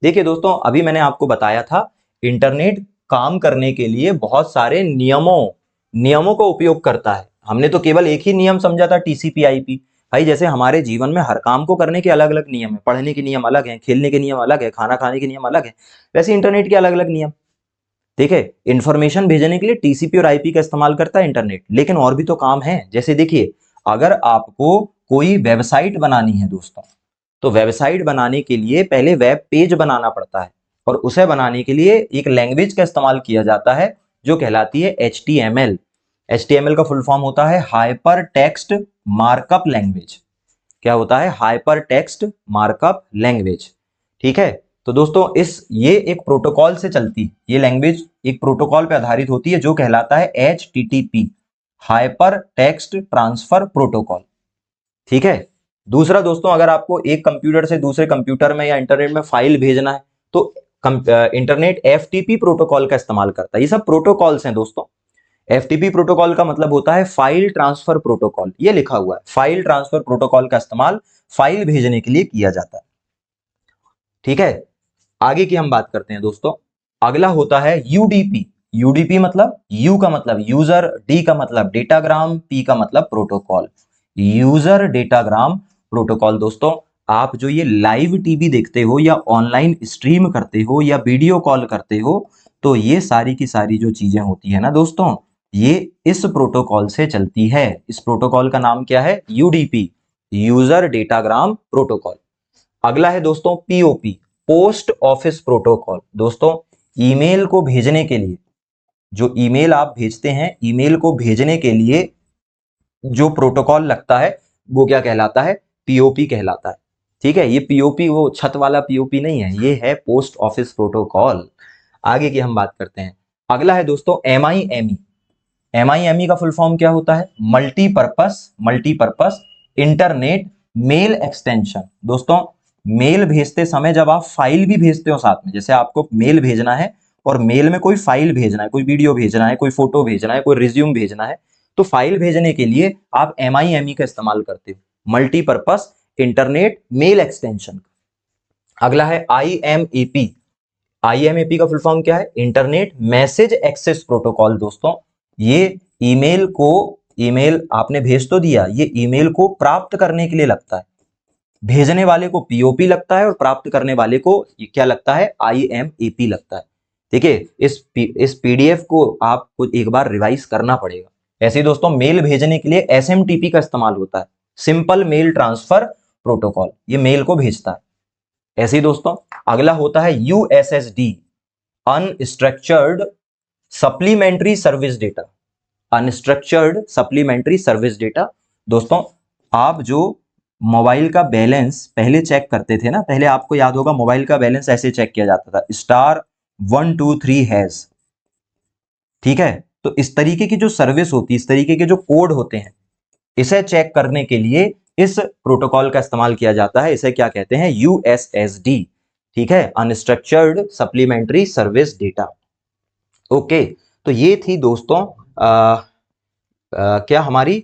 देखिए दोस्तों, अभी मैंने आपको बताया था इंटरनेट काम करने के लिए बहुत सारे नियमों का उपयोग करता है। हमने तो केवल एक ही नियम समझा था, टीसीपी आईपी। भाई जैसे हमारे जीवन में हर काम को करने के अलग अलग नियम है, पढ़ने के नियम अलग हैं, खेलने के नियम अलग है, खाना खाने के नियम अलग है, वैसे इंटरनेट के अलग अलग नियम। ठीक है, इंफॉर्मेशन भेजने के लिए टीसीपी और आईपी का इस्तेमाल करता है इंटरनेट, लेकिन और भी तो काम है। जैसे देखिए, अगर आपको कोई वेबसाइट बनानी है दोस्तों, तो वेबसाइट बनाने के लिए पहले वेब पेज बनाना पड़ता है, और उसे बनाने के लिए एक लैंग्वेज का इस्तेमाल किया जाता है जो कहलाती है HTML। HTML का फुल फॉर्म होता है हाइपर टेक्स्ट मार्कअप लैंग्वेज। क्या होता है? Hyper text markup language. ठीक है, तो दोस्तों ये एक प्रोटोकॉल से चलती है, ये लैंग्वेज एक प्रोटोकॉल पे आधारित होती है जो कहलाता है HTTP, hyper text transfer protocol. ठीक है, दूसरा दोस्तों, अगर आपको एक कंप्यूटर से दूसरे कंप्यूटर में या इंटरनेट में फाइल भेजना है, तो इंटरनेट FTP प्रोटोकॉल का इस्तेमाल करता है। ये सब प्रोटोकॉल्स हैं दोस्तों। FTP प्रोटोकॉल का मतलब होता है फाइल ट्रांसफर प्रोटोकॉल, ये लिखा हुआ है, फाइल ट्रांसफर प्रोटोकॉल का इस्तेमाल फाइल भेजने के लिए किया जाता है। ठीक है, आगे की हम बात करते हैं दोस्तों। अगला होता है UDP। UDP मतलब U का मतलब यूजर, D का मतलब डेटाग्राम, P का मतलब प्रोटोकॉल। User datagram protocol. दोस्तों आप जो ये लाइव टीवी देखते हो या ऑनलाइन स्ट्रीम करते हो या वीडियो कॉल करते हो, तो ये सारी की सारी जो चीजें होती है ना दोस्तों, ये इस प्रोटोकॉल से चलती है। इस प्रोटोकॉल का नाम क्या है? UDP, user datagram protocol. अगला है दोस्तों POP, पोस्ट ऑफिस प्रोटोकॉल। दोस्तों ईमेल को भेजने के लिए, जो ईमेल आप भेजते हैं, ईमेल को भेजने के लिए जो प्रोटोकॉल लगता है वो क्या कहलाता है? POP कहलाता है। ठीक है, ये POP वो छत वाला POP नहीं है, ये है पोस्ट ऑफिस प्रोटोकॉल। आगे की हम बात करते हैं। अगला है दोस्तों MIME। MIME का फुल फॉर्म क्या होता है? Multipurpose internet mail extension. दोस्तों मेल भेजते समय जब आप फाइल भी भेजते हो साथ में, जैसे आपको मेल भेजना है और मेल में कोई फाइल भेजना है, कोई वीडियो भेजना है, कोई फोटो भेजना है, कोई रिज्यूम भेजना है, तो फाइल भेजने के लिए आप MIME का इस्तेमाल करते हो, मल्टीपर्पस इंटरनेट मेल एक्सटेंशन। अगला है IMAP। IMAP का फुल फॉर्म क्या है? Internet message access protocol. दोस्तों ये ईमेल आपने भेज तो दिया, ये ईमेल को प्राप्त करने के लिए लगता है। भेजने वाले को POP लगता है और प्राप्त करने वाले को क्या लगता है? IMAP लगता है। देखिए इस PDF को आपको एक बार रिवाइज करना पड़ेगा। ऐसे ही दोस्तों मेल भेजने के लिए SMTP का इस्तेमाल होता है, सिंपल मेल ट्रांसफर प्रोटोकॉल, ये मेल को भेजता है। ऐसे ही दोस्तों अगला होता है USSD, unstructured supplementary service data. Unstructured supplementary service data. दोस्तों आप जो मोबाइल का बैलेंस पहले चेक करते थे ना, पहले आपको याद होगा मोबाइल का बैलेंस ऐसे चेक किया जाता था, *123#। ठीक है, तो इस तरीके की जो सर्विस होती है, इस तरीके के जो कोड होते हैं, इसे चेक करने के लिए इस प्रोटोकॉल का इस्तेमाल किया जाता है। इसे क्या कहते हैं? USSD। ठीक है, unstructured supplementary service data. Okay, तो ये थी दोस्तों क्या हमारी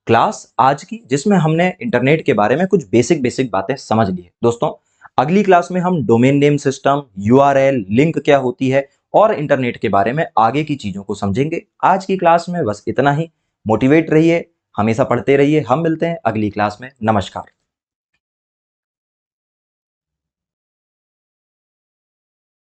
क्लास आज की, जिसमें हमने इंटरनेट के बारे में कुछ बेसिक बातें समझ ली है। दोस्तों अगली क्लास में हम domain name system, URL, link क्या होती है और इंटरनेट के बारे में आगे की चीजों को समझेंगे। आज की क्लास में बस इतना ही। मोटिवेट रहिए, हमेशा पढ़ते रहिए। हम मिलते हैं अगली क्लास में। नमस्कार।